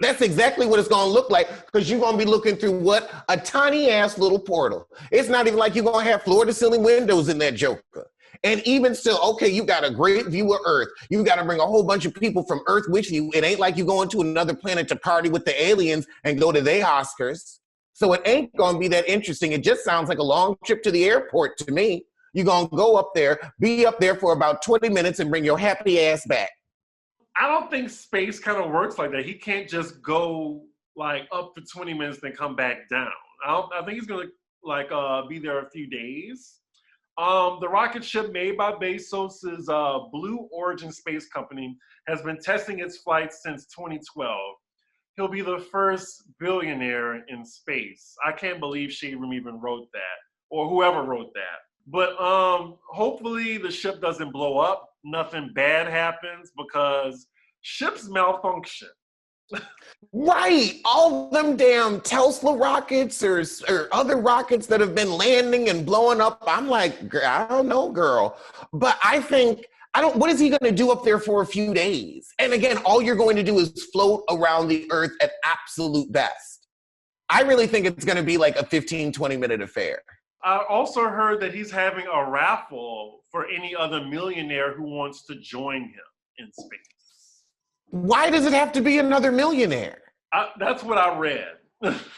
That's exactly what it's gonna look like because you're gonna be looking through what? A tiny ass little portal. It's not even like you're gonna have floor to ceiling windows in that joker. And even still, okay, you got a great view of Earth. You gotta bring a whole bunch of people from Earth with you. It ain't like you going to another planet to party with the aliens and go to their Oscars. So it ain't gonna be that interesting. It just sounds like a long trip to the airport to me. You're gonna go up there, be up there for about 20 minutes and bring your happy ass back. I don't think space kind of works like that. He can't just go like up for 20 minutes then come back down. I think he's gonna like be there a few days. The rocket ship made by Bezos's Blue Origin space company has been testing its flights since 2012. He'll be the first billionaire in space. I can't believe she even wrote that, or whoever wrote that. But hopefully the ship doesn't blow up. Nothing bad happens because ships malfunction. Right. All them damn Tesla rockets or other rockets that have been landing and blowing up. I'm like, I don't know, girl. But I think, what is he going to do up there for a few days? And again, all you're going to do is float around the Earth at absolute best. I really think it's going to be like a 15, 20-minute affair. I also heard that he's having a raffle for any other millionaire who wants to join him in space. Why does it have to be another millionaire? That's what I read.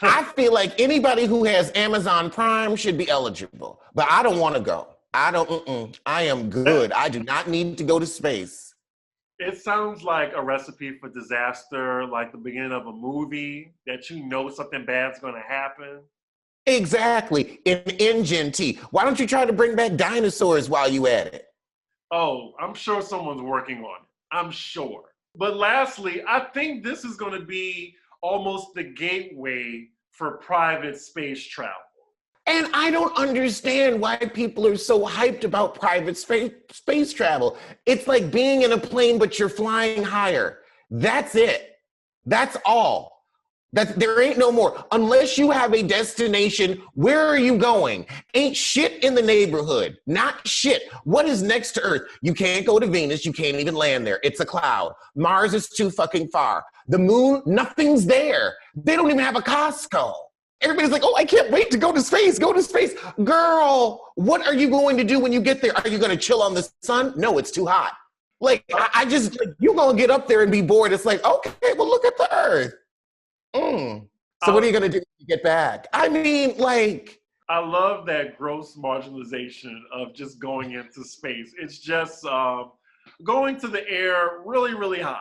I feel like anybody who has Amazon Prime should be eligible, but I don't want to go. I am good. I do not need to go to space. It sounds like a recipe for disaster, like the beginning of a movie that you know something bad's going to happen. Exactly. In Engine T. Why don't you try to bring back dinosaurs while you at it? Oh, I'm sure someone's working on it. I'm sure. But lastly, I think this is going to be almost the gateway for private space travel. And I don't understand why people are so hyped about private space travel. It's like being in a plane, but you're flying higher. That's it. That's all. There ain't no more. Unless you have a destination, where are you going? Ain't shit in the neighborhood. Not shit. What is next to Earth? You can't go to Venus. You can't even land there. It's a cloud. Mars is too fucking far. The moon, nothing's there. They don't even have a Costco. Everybody's like, oh, I can't wait to go to space. Go to space. Girl, what are you going to do when you get there? Are you going to chill on the sun? No, it's too hot. Like, you're going to get up there and be bored. It's like, okay, well, look at the Earth. So what are you going to do when you get back? I mean, like... I love that gross marginalization of just going into space. It's just going to the air really, really high.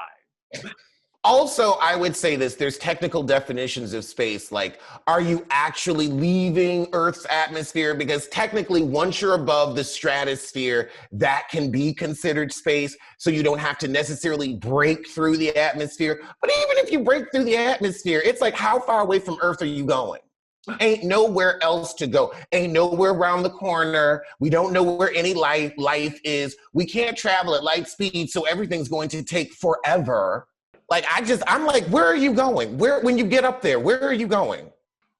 Also, I would say this, there's technical definitions of space. Like, are you actually leaving Earth's atmosphere? Because technically, once you're above the stratosphere, that can be considered space. So you don't have to necessarily break through the atmosphere. But even if you break through the atmosphere, it's like, how far away from Earth are you going? Ain't nowhere else to go. Ain't nowhere around the corner. We don't know where any life is. We can't travel at light speed, so everything's going to take forever. Like, I'm like, where are you going? When you get up there, where are you going?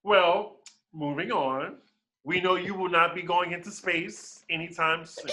Well, moving on. We know you will not be going into space anytime soon.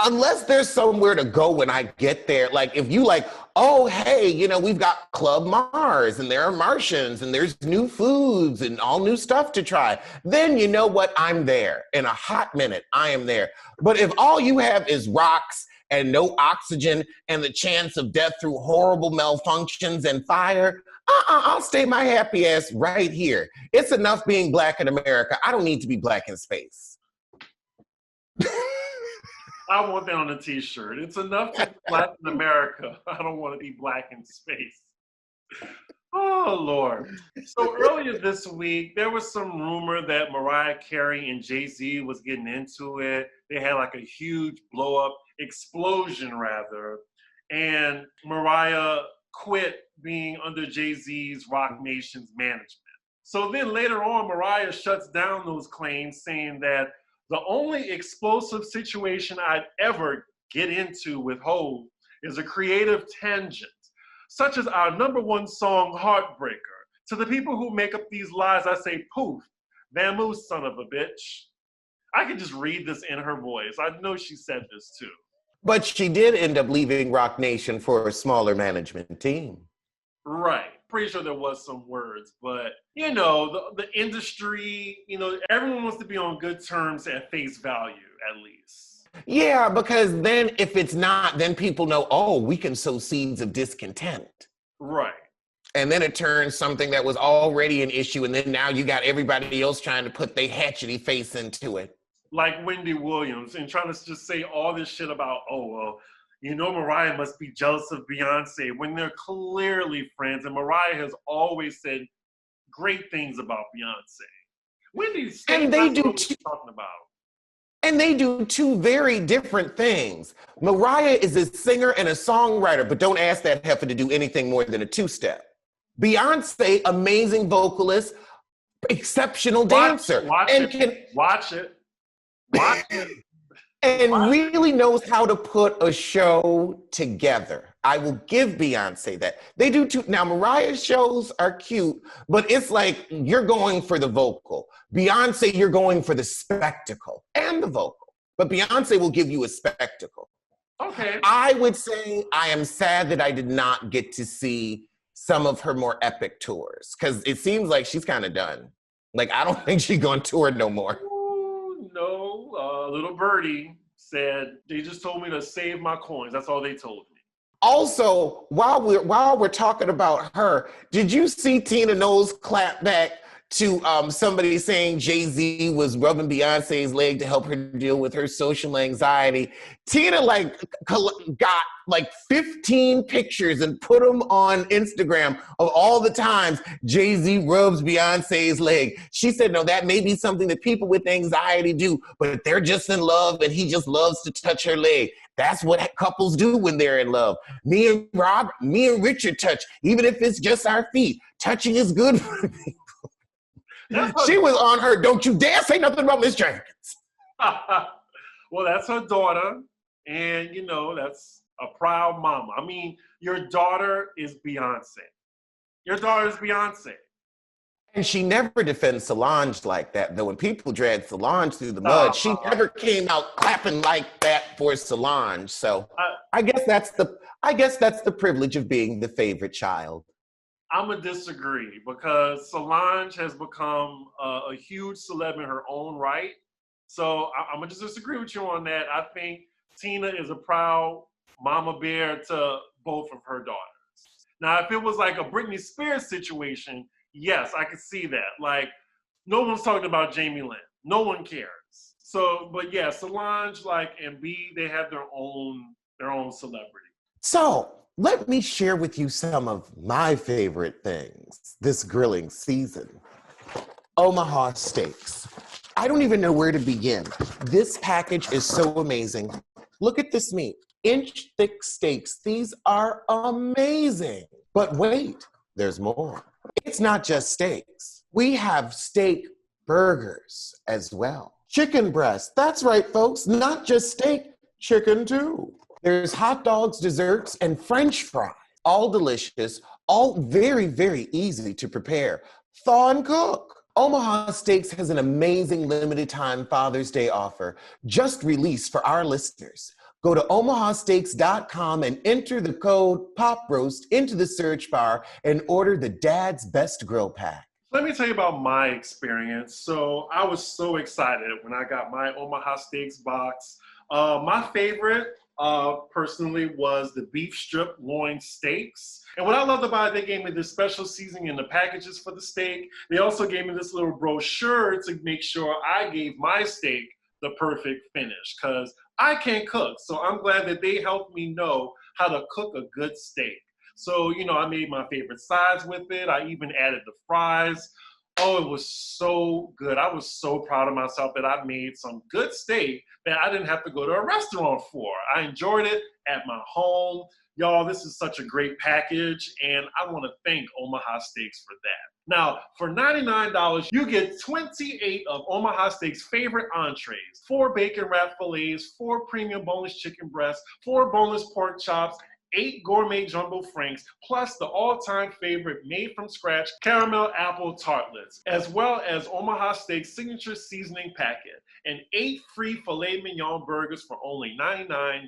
Unless there's somewhere to go when I get there. Like, if you like, oh, hey, we've got Club Mars and there are Martians and there's new foods and all new stuff to try, then you know what? I'm there. In a hot minute, I am there. But if all you have is rocks and no oxygen and the chance of death through horrible malfunctions and fire, I'll stay my happy ass right here. It's enough being Black in America. I don't need to be Black in space. I want that on a t-shirt. It's enough to be Black in America. I don't want to be Black in space. Oh, Lord. So earlier this week, there was some rumor that Mariah Carey and Jay-Z was getting into it. They had like a huge explosion rather. And Mariah quit being under Jay-Z's Roc Nation's management. So then later on, Mariah shuts down those claims, saying that the only explosive situation I'd ever get into with Hov is a creative tangent, such as our #1 song, Heartbreaker. To the people who make up these lies, I say, poof, vamoose, son of a bitch. I could just read this in her voice. I know she said this too. But she did end up leaving Roc Nation for a smaller management team. Right. Pretty sure there was some words, but the industry, everyone wants to be on good terms at face value, at least. Yeah, because then if it's not, then people know, oh, we can sow seeds of discontent. Right. And then it turns something that was already an issue, and then now you got everybody else trying to put their hatchety face into it. Like Wendy Williams, and trying to just say all this shit about, Mariah must be jealous of Beyonce when they're clearly friends. And Mariah has always said great things about Beyonce. Wendy, and they do talking about. And they do two very different things. Mariah is a singer and a songwriter, but don't ask that heifer to do anything more than a two-step. Beyonce, amazing vocalist, exceptional dancer. Watch it. And really knows how to put a show together. I will give Beyonce that. They do too. Now, Mariah's shows are cute, but it's like you're going for the vocal. Beyonce, you're going for the spectacle and the vocal. But Beyonce will give you a spectacle. Okay. I would say I am sad that I did not get to see some of her more epic tours, because it seems like she's kind of done. Like, I don't think she's going to tour no more. No, little birdie said, they just told me to save my coins. That's all they told me. Also, while we're talking about her, did you see Tina Knowles clap back to somebody saying Jay-Z was rubbing Beyonce's leg to help her deal with her social anxiety? Tina got 15 pictures and put them on Instagram of all the times Jay-Z rubs Beyonce's leg. She said, no, that may be something that people with anxiety do, but they're just in love and he just loves to touch her leg. That's what couples do when they're in love. Me and Richard touch, even if it's just our feet. Touching is good for me. She was on her, don't you dare say nothing about Miss Jenkins. Well, that's her daughter, and that's a proud mama. I mean, your daughter is Beyonce. And she never defends Solange like that, though. When people drag Solange through the mud, she never came out clapping like that for Solange. So I guess that's the privilege of being the favorite child. I'm going to disagree, because Solange has become a huge celeb in her own right. So I'm going to just disagree with you on that. I think Tina is a proud mama bear to both of her daughters. Now, if it was like a Britney Spears situation, yes, I could see that. Like, no one's talking about Jamie Lynn. No one cares. So, but yeah, Solange, and B, they have their own celebrity. So, let me share with you some of my favorite things this grilling season. Omaha Steaks. I don't even know where to begin. This package is so amazing. Look at this meat. Inch thick steaks. These are amazing. But wait, there's more. It's not just steaks. We have steak burgers as well. Chicken breast. That's right, folks. Not just steak, chicken too. There's hot dogs, desserts, and French fries. All delicious, all very, very easy to prepare. Thaw and cook. Omaha Steaks has an amazing limited time Father's Day offer just released for our listeners. Go to omahasteaks.com and enter the code POPROAST into the search bar and order the Dad's Best Grill Pack. Let me tell you about my experience. So I was so excited when I got my Omaha Steaks box. My favorite personally was the beef strip loin steaks. And what I loved about it, they gave me this special seasoning in the packages for the steak. They also gave me this little brochure to make sure I gave my steak the perfect finish, because I can't cook. So I'm glad that they helped me know how to cook a good steak. So, you know, I made my favorite sides with it. I even added the fries. Oh, it was so good. I was so proud of myself that I made some good steak that I didn't have to go to a restaurant for. I enjoyed it at my home. Y'all, this is such a great package, and I want to thank Omaha Steaks for that. Now, for $99, you get 28 of Omaha Steaks' favorite entrees, 4 bacon-wrapped fillets, 4 premium boneless chicken breasts, 4 boneless pork chops, 8 gourmet jumbo franks, plus the all-time favorite made-from-scratch caramel apple tartlets, as well as Omaha Steaks' signature seasoning packet, and 8 free filet mignon burgers for only $99.99.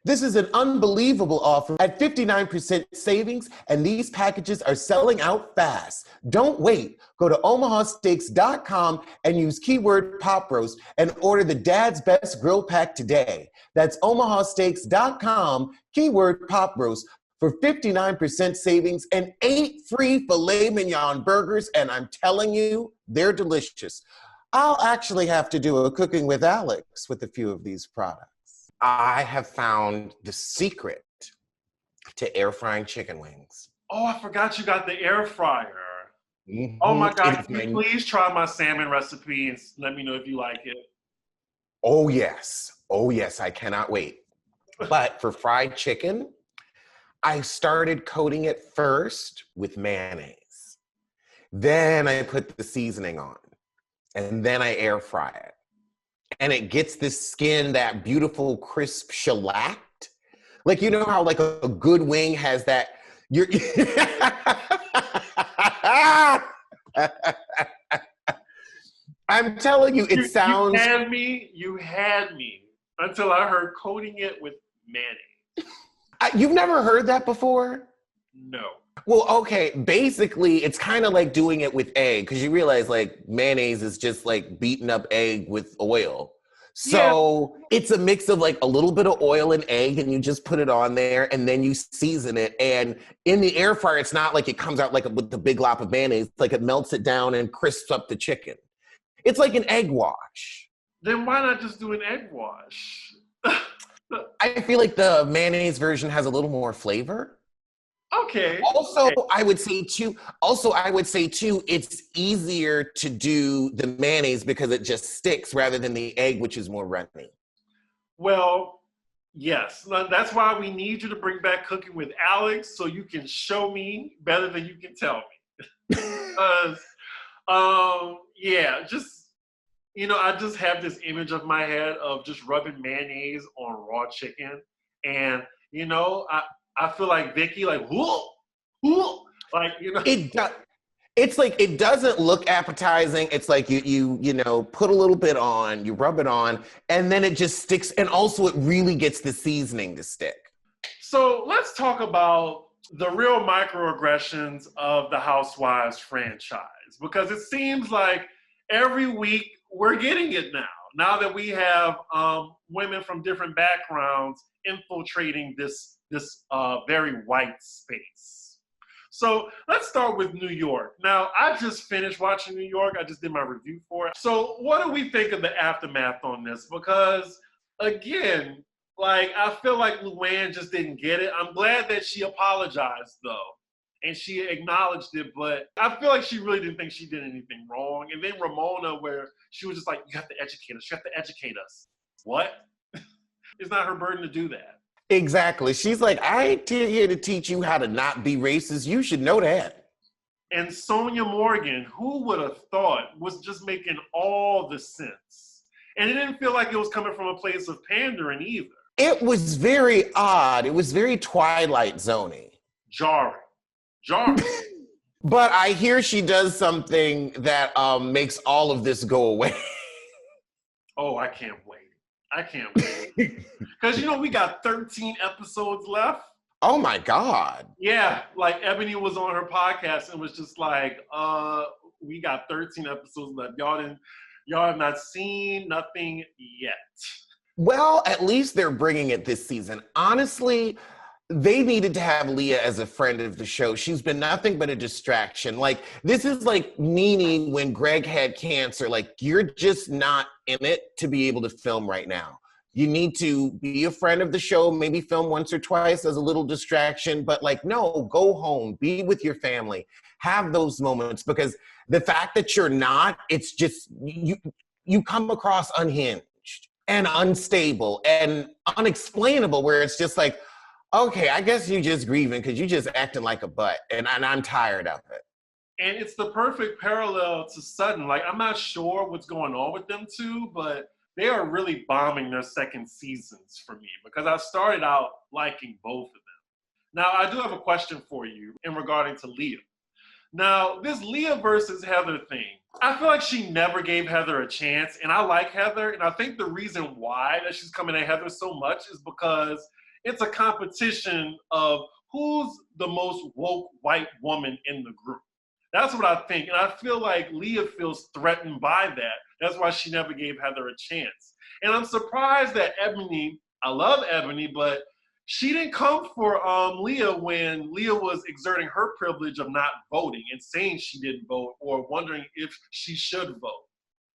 This is an unbelievable offer at 59% savings, and these packages are selling out fast. Don't wait. Go to omahasteaks.com and use keyword POPROAST and order the Dad's Best Grill Pack today. That's omahasteaks.com, keyword POPROAST, for 59% savings and 8 free filet mignon burgers, and I'm telling you, they're delicious. I'll actually have to do a Cooking with Alex with a few of these products. I have found the secret to air frying chicken wings. Oh, I forgot you got the air fryer. Mm-hmm. Oh my God, can you please try my salmon recipe and let me know if you like it? Oh yes, I cannot wait. But for fried chicken, I started coating it first with mayonnaise. Then I put the seasoning on, and then I air fry it. And it gets this skin, that beautiful crisp shellacked. Like, you know how like a good wing has that, I'm telling you, it sounds. You had me until I heard coating it with mayonnaise. You've never heard that before? No. Well, okay, basically it's kind of like doing it with egg, because you realize like mayonnaise is just like beaten up egg with oil. So It's a mix of like a little bit of oil and egg, and you just put it on there and then you season it. And in the air fryer, it's not like it comes out like with the big glop of mayonnaise. It's like it melts it down and crisps up the chicken. It's like an egg wash. Then why not just do an egg wash? I feel like the mayonnaise version has a little more flavor. Okay. Also, I would say too, it's easier to do the mayonnaise because it just sticks rather than the egg, which is more runny. Well, yes. That's why we need you to bring back Cooking with Alex, so you can show me better than you can tell me. Because, I just have this image of my head of just rubbing mayonnaise on raw chicken. And, I feel like Vicky, like, whoa, like, It's like, it doesn't look appetizing. It's like you put a little bit on, you rub it on, and then it just sticks. And also it really gets the seasoning to stick. So let's talk about the real microaggressions of the Housewives franchise, because it seems like every week we're getting it now that we have women from different backgrounds infiltrating this very white space. So let's start with New York. Now, I just finished watching New York. I just did my review for it. So what do we think of the aftermath on this? Because, again, Like, I feel like Luann just didn't get it. I'm glad that she apologized, though, and she acknowledged it, but I feel like she really didn't think she did anything wrong. And then Ramona, where she was just like, you have to educate us. You have to educate us. What? It's not her burden to do that. Exactly. She's like, I ain't here to teach you how to not be racist. You should know that. And Sonia Morgan, who would have thought, was just making all the sense. And it didn't feel like it was coming from a place of pandering either. It was very odd. It was very Twilight Zone-y. Jarring. But I hear she does something that makes all of this go away. Oh, I can't wait. Because, we got 13 episodes left. Oh, my God. Yeah, like Ebony was on her podcast and was just like, we got 13 episodes left. Y'all have not seen nothing yet. Well, at least they're bringing it this season. Honestly, they needed to have Leah as a friend of the show. She's been nothing but a distraction. Like, this is like Nene when Greg had cancer. Like, you're just not in it to be able to film right now. You need to be a friend of the show, maybe film once or twice as a little distraction, but like, no, go home, be with your family, have those moments, because the fact that you're not, it's just, you come across unhinged and unstable and unexplainable, where it's just like, okay, I guess you just grieving because you just acting like a butt, and I'm tired of it. And it's the perfect parallel to Sutton. Like, I'm not sure what's going on with them two, but they are really bombing their second seasons for me, because I started out liking both of them. Now, I do have a question for you in regarding to Leah. Now, this Leah versus Heather thing, I feel like she never gave Heather a chance, and I like Heather, and I think the reason why that she's coming at Heather so much is because it's a competition of who's the most woke white woman in the group. That's what I think, and I feel like Leah feels threatened by that. That's why she never gave Heather a chance. And I'm surprised that Ebony, I love Ebony, but she didn't come for Leah when Leah was exerting her privilege of not voting and saying she didn't vote or wondering if she should vote.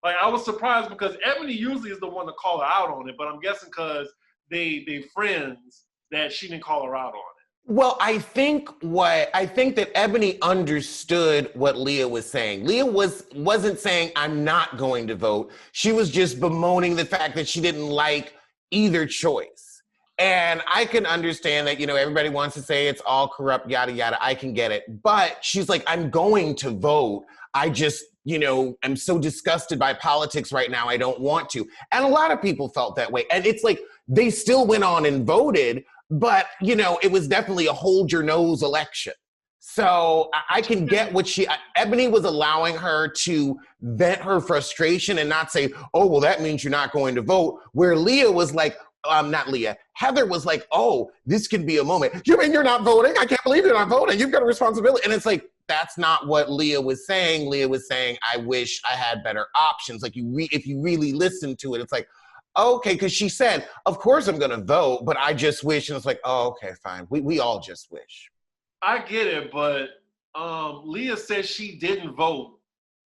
Like, I was surprised because Ebony usually is the one to call her out on it, but I'm guessing because they friends that she didn't call her out on it. Well, I think that Ebony understood what Leah was saying. Leah wasn't saying, I'm not going to vote. She was just bemoaning the fact that she didn't like either choice. And I can understand that, everybody wants to say it's all corrupt, yada, yada. I can get it. But she's like, I'm going to vote. I just, I'm so disgusted by politics right now. I don't want to. And a lot of people felt that way. And it's like, they still went on and voted, but, it was definitely a hold your nose election. So I can get what Ebony was allowing her to vent her frustration and not say, oh, well, that means you're not going to vote. Where Leah was like, not Leah, Heather was like, oh, this could be a moment. You mean you're not voting? I can't believe you're not voting. You've got a responsibility. And it's like, that's not what Leah was saying. Leah was saying, I wish I had better options. Like, if you really listen to it, it's like, okay, because she said, of course I'm going to vote, but I just wish. And it's like, oh, okay, fine. We all just wish. I get it, but Leah said she didn't vote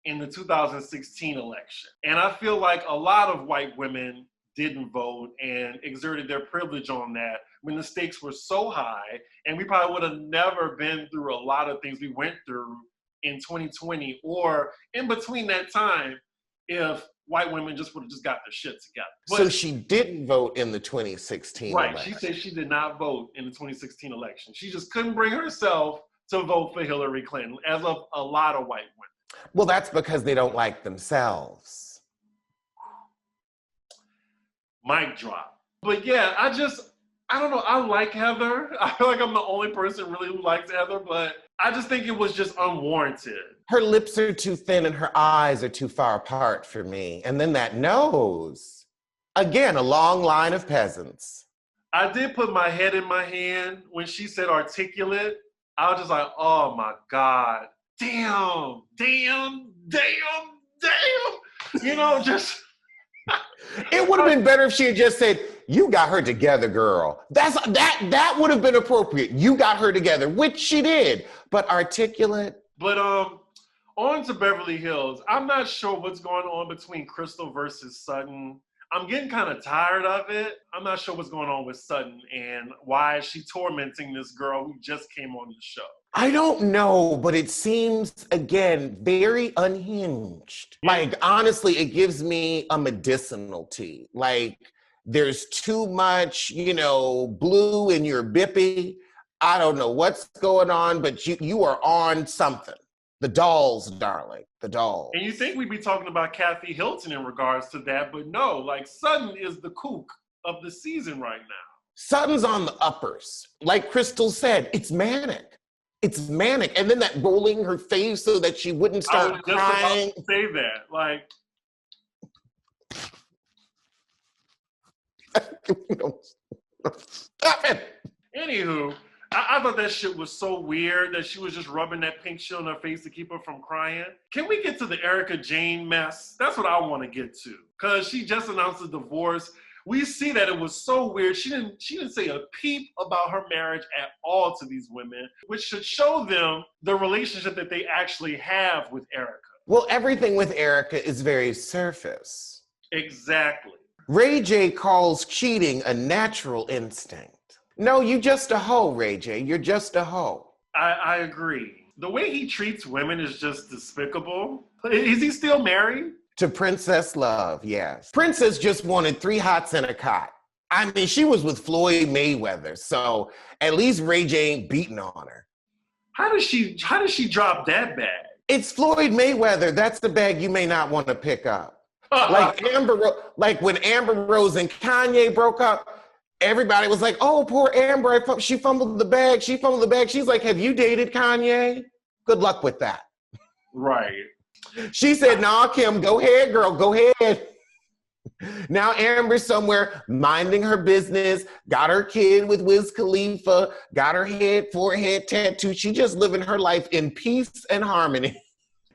in the 2016 election. And I feel like a lot of white women didn't vote and exerted their privilege on that when the stakes were so high. And we probably would have never been through a lot of things we went through in 2020 or in between that time if white women just would have just got their shit together. But, so she didn't vote in the 2016 election. Right, she said she did not vote in the 2016 election. She just couldn't bring herself to vote for Hillary Clinton, as of a lot of white women. Well, that's because they don't like themselves. Mic drop. But yeah, I don't know, I like Heather. I feel like I'm the only person really who likes Heather, but I just think it was just unwarranted. Her lips are too thin and her eyes are too far apart for me. And then that nose. Again, a long line of peasants. I did put my head in my hand when she said articulate. I was just like, oh my God. Damn. Just. It would have been better if she had just said, you got her together, girl. That would have been appropriate. You got her together, which she did. But articulate. But on to Beverly Hills. I'm not sure what's going on between Crystal versus Sutton. I'm getting kind of tired of it. I'm not sure what's going on with Sutton and why is she tormenting this girl who just came on the show. I don't know, but it seems, again, very unhinged. Like, honestly, it gives me a medicinal tea. Like, there's too much, blue in your bippy. I don't know what's going on, but you are on something. The dolls, darling, the dolls. And you think we'd be talking about Kathy Hilton in regards to that, but no, like Sutton is the kook of the season right now. Sutton's on the uppers. Like Crystal said, it's manic. It's manic. And then that rolling her face so that she wouldn't start crying. I was just about to say that. Like, stop it. Anywho, I thought that shit was so weird that she was just rubbing that pink shit on her face to keep her from crying. Can we get to the Erica Jane mess? That's what I want to get to. Because she just announced a divorce. We see that it was so weird. She didn't say a peep about her marriage at all to these women, which should show them the relationship that they actually have with Erica. Well, everything with Erica is very surface. Exactly. Ray J calls cheating a natural instinct. No, you just a hoe, Ray J. You're just a hoe. I agree. The way he treats women is just despicable. Is he still married? To Princess Love, yes. Princess just wanted 3 hots and a cot. I mean, she was with Floyd Mayweather, so at least Ray J ain't beating on her. How does she drop that bag? It's Floyd Mayweather. That's the bag you may not want to pick up. Like when Amber Rose and Kanye broke up, everybody was like, oh, poor Amber, she fumbled the bag. She's like, have you dated Kanye? Good luck with that. Right. She said, nah, Kim, go ahead, girl, go ahead. Now Amber's somewhere minding her business, got her kid with Wiz Khalifa, got her forehead tattoo. She just living her life in peace and harmony.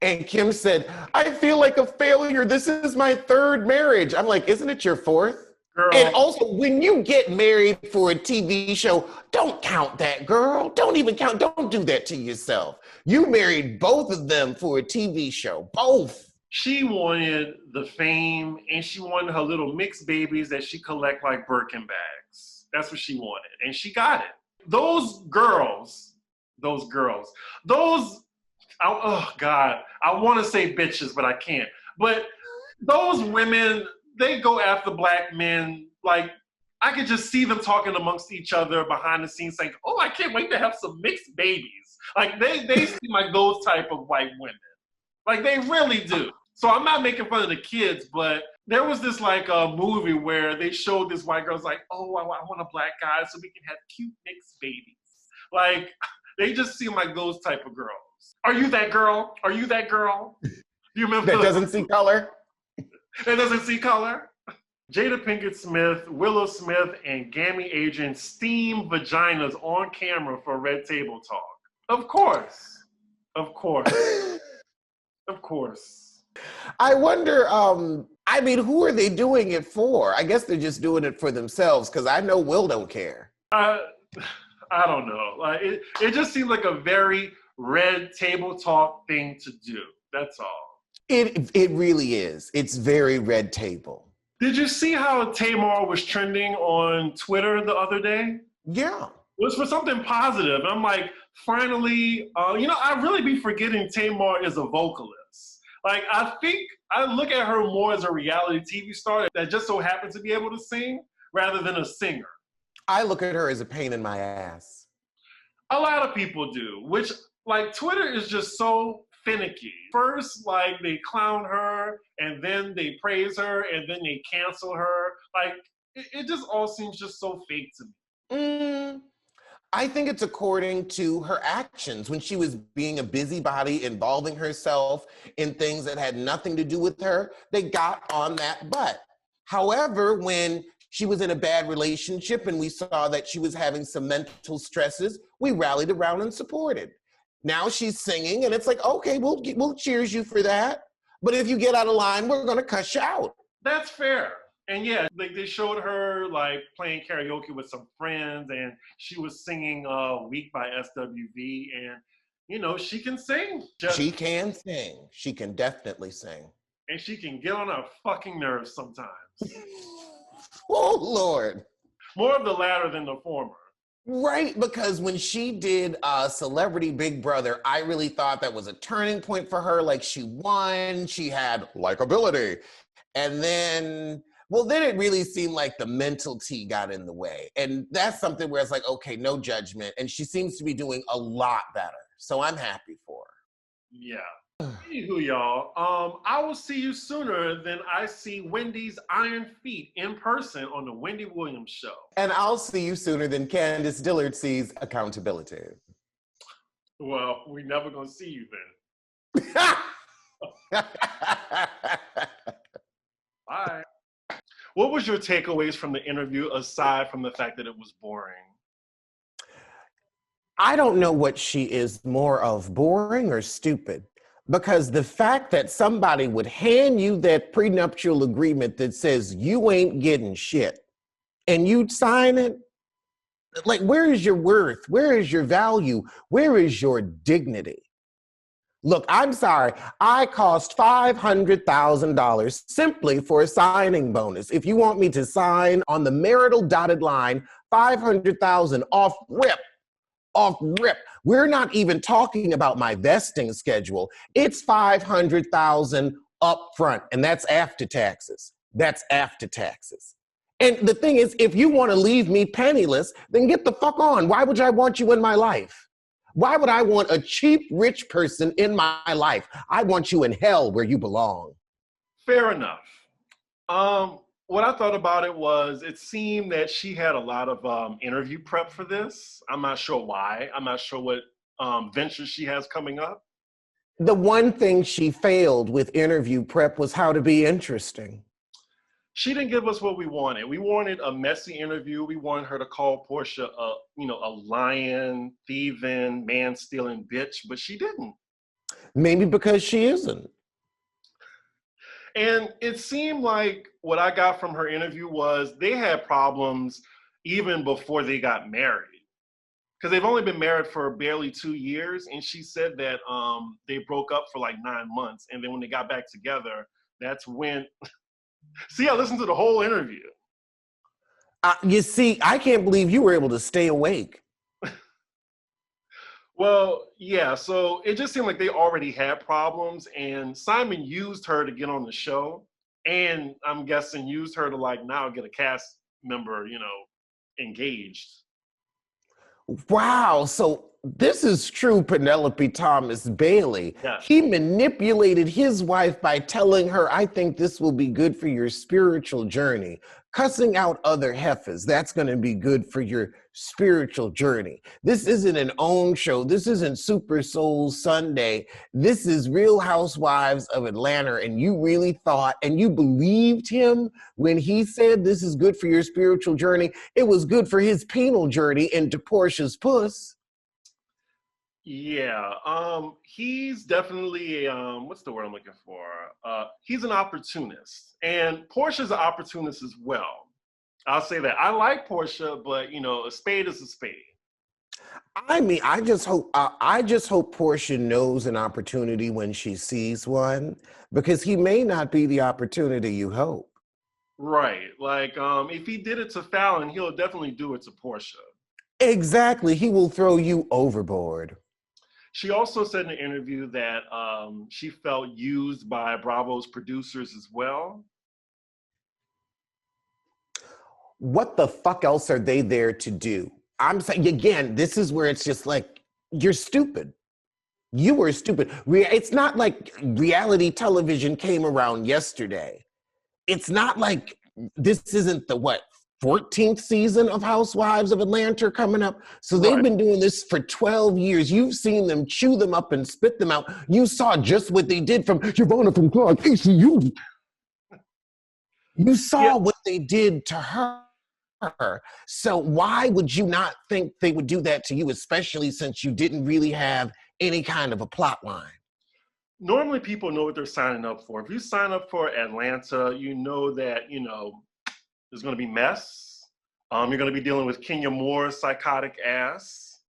And Kim said, I feel like a failure. This is my 3rd marriage. I'm like, isn't it your 4th? Girl. And also, when you get married for a TV show, don't count that, girl. Don't even count. Don't do that to yourself. You married both of them for a TV show. Both. She wanted the fame, and she wanted her little mixed babies that she collect like Birkin bags. That's what she wanted, and she got it. Oh God, I want to say bitches, but I can't. But those women, they go after black men. Like, I could just see them talking amongst each other behind the scenes saying, oh, I can't wait to have some mixed babies. Like, they seem like those type of white women. Like, they really do. So I'm not making fun of the kids, but there was this like a movie where they showed this white girl's like, oh, I want a black guy so we can have cute mixed babies. Like, they just seem like those type of girls. Are you that girl? Are you that girl? Do you remember? That doesn't see color? That doesn't see color? Jada Pinkett Smith, Willow Smith, and Gammy Adrian steam vaginas on camera for Red Table Talk. Of course. Of course. Of course. I wonder, who are they doing it for? I guess they're just doing it for themselves, because I know Will don't care. I don't know. Like, it just seems like a very Red Table Talk thing to do. That's all. It really is. It's very Red Table. Did you see how Tamar was trending on Twitter the other day? Yeah. It was for something positive. I'm like, finally, I really be forgetting Tamar is a vocalist. Like, I think I look at her more as a reality TV star that just so happens to be able to sing rather than a singer. I look at her as a pain in my ass. A lot of people do, which, like, Twitter is just so finicky. First, like, they clown her, and then they praise her, and then they cancel her. Like, it just all seems just so fake to me. I think it's according to her actions. When she was being a busybody, involving herself in things that had nothing to do with her, they got on that butt. However, when she was in a bad relationship and we saw that she was having some mental stresses, we rallied around and supported. Now she's singing and it's like, okay, we'll cheers you for that. But if you get out of line, we're gonna cuss you out. That's fair. And yeah, like they showed her like playing karaoke with some friends and she was singing Weak by SWV and she can sing. She can sing. She can definitely sing. and she can get on our fucking nerves sometimes. Oh, Lord. More of the latter than the former. Right, because when she did Celebrity Big Brother, I really thought that was a turning point for her. Like, she won, she had likability. And then, well, then it really seemed like the mental tea got in the way. And that's something where it's like, okay, no judgment. And she seems to be doing a lot better. So I'm happy for her. Yeah. Anywho, y'all, I will see you sooner than I see Wendy's Iron Feet in person on the Wendy Williams show. And I'll see you sooner than Candace Dillard sees accountability. Well, we never gonna see you then. Bye. What was your takeaways from the interview aside from the fact that it was boring? I don't know what she is more of, boring or stupid. Because the fact that somebody would hand you that prenuptial agreement that says you ain't getting shit and you'd sign it, like, where is your worth? Where is your value? Where is your dignity? Look, I'm sorry, I cost $500,000 simply for a signing bonus. If you want me to sign on the marital dotted line, $500,000 off rip. We're not even talking about my vesting schedule. It's $500,000 up front, and that's after taxes. And the thing is, if you want to leave me penniless, then get the fuck on. Why would I want you in my life? Why would I want a cheap, rich person in my life? I want you in hell where you belong. Fair enough. What I thought about it was, it seemed that she had a lot of interview prep for this. I'm not sure why. I'm not sure what ventures she has coming up. The one thing she failed with interview prep was how to be interesting. She didn't give us what we wanted. We wanted a messy interview. We wanted her to call Portia a lion, thieving, man-stealing bitch, but she didn't. Maybe because she isn't. And it seemed like what I got from her interview was they had problems even before they got married. Because they've only been married for barely 2 years. And she said that they broke up for like 9 months. And then when they got back together, that's when... See, I listened to the whole interview. You see, I can't believe you were able to stay awake. Well, yeah, so it just seemed like they already had problems, and Simon used her to get on the show, and I'm guessing used her to like now get a cast member, engaged. Wow, so this is true Penelope Thomas Bailey. Yes. He manipulated his wife by telling her, I think this will be good for your spiritual journey. Cussing out other heifers, that's going to be good for your spiritual journey. This isn't an OWN show. This isn't Super Soul Sunday. This is Real Housewives of Atlanta. And you really thought and you believed him when he said this is good for your spiritual journey. It was good for his penal journey into Portia's puss. Yeah, he's definitely what's the word I'm looking for? He's an opportunist, and Portia's an opportunist as well. I'll say that. I like Portia, but a spade is a spade. I mean, I just hope Portia knows an opportunity when she sees one, because he may not be the opportunity you hope. Right, like if he did it to Falynn, he'll definitely do it to Portia. Exactly, he will throw you overboard. She also said in the interview that she felt used by Bravo's producers as well. What the fuck else are they there to do? I'm saying, again, this is where it's just like, you're stupid. You were stupid. It's not like reality television came around yesterday. It's not like this isn't the 14th season of Housewives of Atlanta coming up. So they've been doing this for 12 years. You've seen them chew them up and spit them out. You saw just what they did from Giovanna from Clark. You saw what they did to her. So why would you not think they would do that to you, especially since you didn't really have any kind of a plot line? Normally people know what they're signing up for. If you sign up for Atlanta, you know that, there's going to be mess. You're going to be dealing with Kenya Moore's psychotic ass.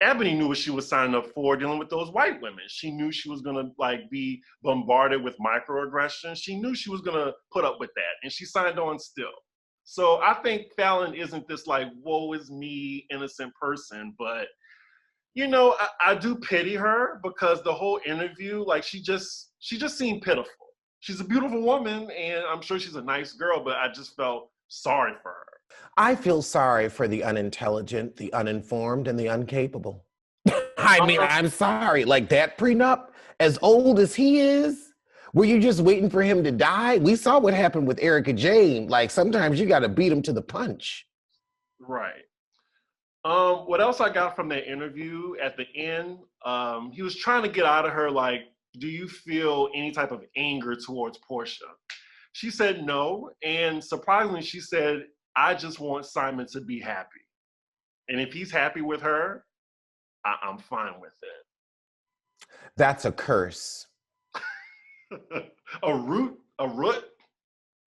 Ebony knew what she was signing up for dealing with those white women. She knew she was gonna like be bombarded with microaggressions. She knew she was gonna put up with that, and she signed on still. So I think Falynn isn't this like woe is me innocent person, but you know, I do pity her because the whole interview, like she just seemed pitiful. She's a beautiful woman, and I'm sure she's a nice girl, but I just felt sorry for her. I feel sorry for the unintelligent, the uninformed, and the incapable. I mean, I'm sorry. Like that prenup, as old as he is, were you just waiting for him to die? We saw what happened with Erica Jane. Like sometimes you got to beat him to the punch. Right. What else I got from that interview at the end, he was trying to get out of her, like, do you feel any type of anger towards Portia? She said no. And surprisingly, she said, I just want Simon to be happy. And if he's happy with her, I'm fine with it. That's a curse. A root?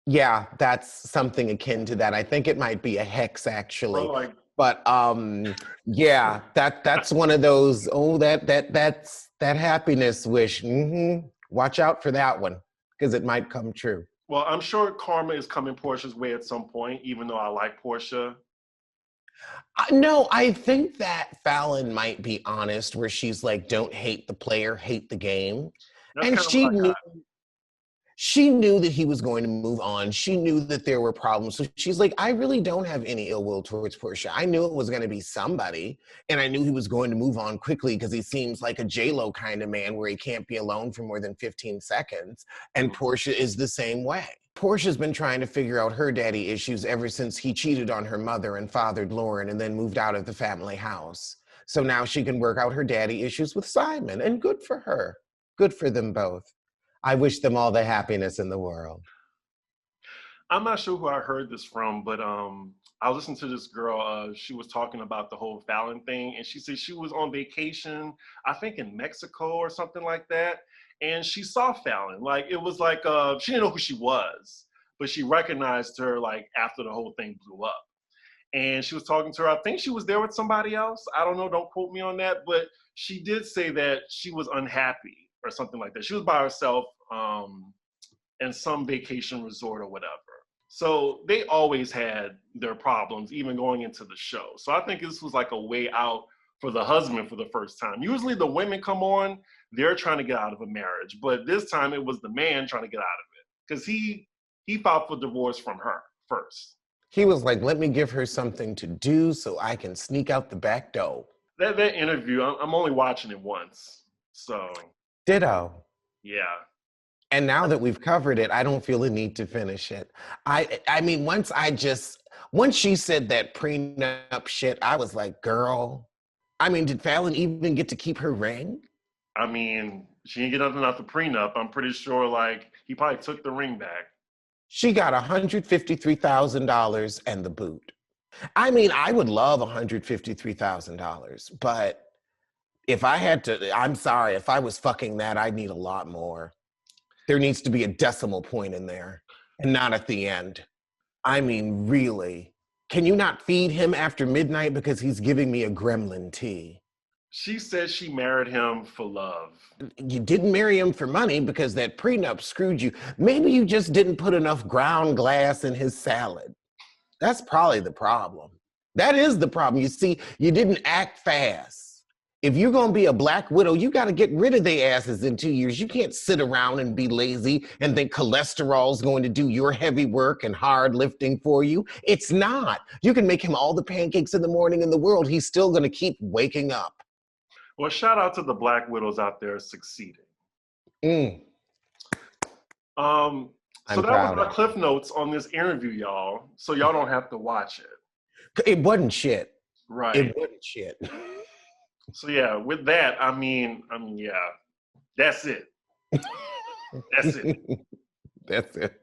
Yeah, that's something akin to that. I think it might be a hex, actually. But yeah, that's one of those. Oh, that's that happiness wish. Mm-hmm. Watch out for that one because it might come true. Well, I'm sure karma is coming Portia's way at some point, even though I like Portia. No, I think that Falynn might be honest, where she's like, "Don't hate the player, hate the game," That's and she knew that he was going to move on. She knew that there were problems. So she's like, I really don't have any ill will towards Portia. I knew it was going to be somebody. And I knew he was going to move on quickly because he seems like a J-Lo kind of man where he can't be alone for more than 15 seconds. And Portia is the same way. Portia's been trying to figure out her daddy issues ever since he cheated on her mother and fathered Lauren and then moved out of the family house. So now she can work out her daddy issues with Simon, and good for her. Good for them both. I wish them all the happiness in the world. I'm not sure who I heard this from, but I listened to this girl. She was talking about the whole Falynn thing, and she said she was on vacation, I think in Mexico or something like that, and she saw Falynn. Like it was like she didn't know who she was, but she recognized her like after the whole thing blew up. And she was talking to her. I think she was there with somebody else. I don't know. Don't quote me on that, but she did say that she was unhappy or something like that. She was by herself in some vacation resort or whatever. So they always had their problems, even going into the show. So I think this was like a way out for the husband for the first time. Usually the women come on, they're trying to get out of a marriage. But this time it was the man trying to get out of it because he filed for divorce from her first. He was like, let me give her something to do so I can sneak out the back door. That interview, I'm only watching it once. So. Ditto. Yeah. And now that we've covered it, I don't feel the need to finish it. I mean, once she said that prenup shit, I was like, girl. I mean, did Falynn even get to keep her ring? I mean, she didn't get nothing out the prenup. I'm pretty sure, like, he probably took the ring back. She got $153,000 and the boot. I mean, I would love $153,000, but if I had to, I'm sorry, if I was fucking that, I'd need a lot more. There needs to be a decimal point in there and not at the end. I mean, really. Can you not feed him after midnight because he's giving me a gremlin tea? She said she married him for love. You didn't marry him for money because that prenup screwed you. Maybe you just didn't put enough ground glass in his salad. That's probably the problem. That is the problem. You see, you didn't act fast. If you're going to be a black widow, you got to get rid of their asses in 2 years. You can't sit around and be lazy and think cholesterol's going to do your heavy work and hard lifting for you. It's not. You can make him all the pancakes in the morning in the world. He's still going to keep waking up. Well, shout out to the black widows out there succeeding. So that was our Cliff Notes on this interview, y'all. So y'all don't have to watch it. It wasn't shit. Right. It wasn't shit. So yeah, with that, I mean, yeah, that's it. That's it. That's it.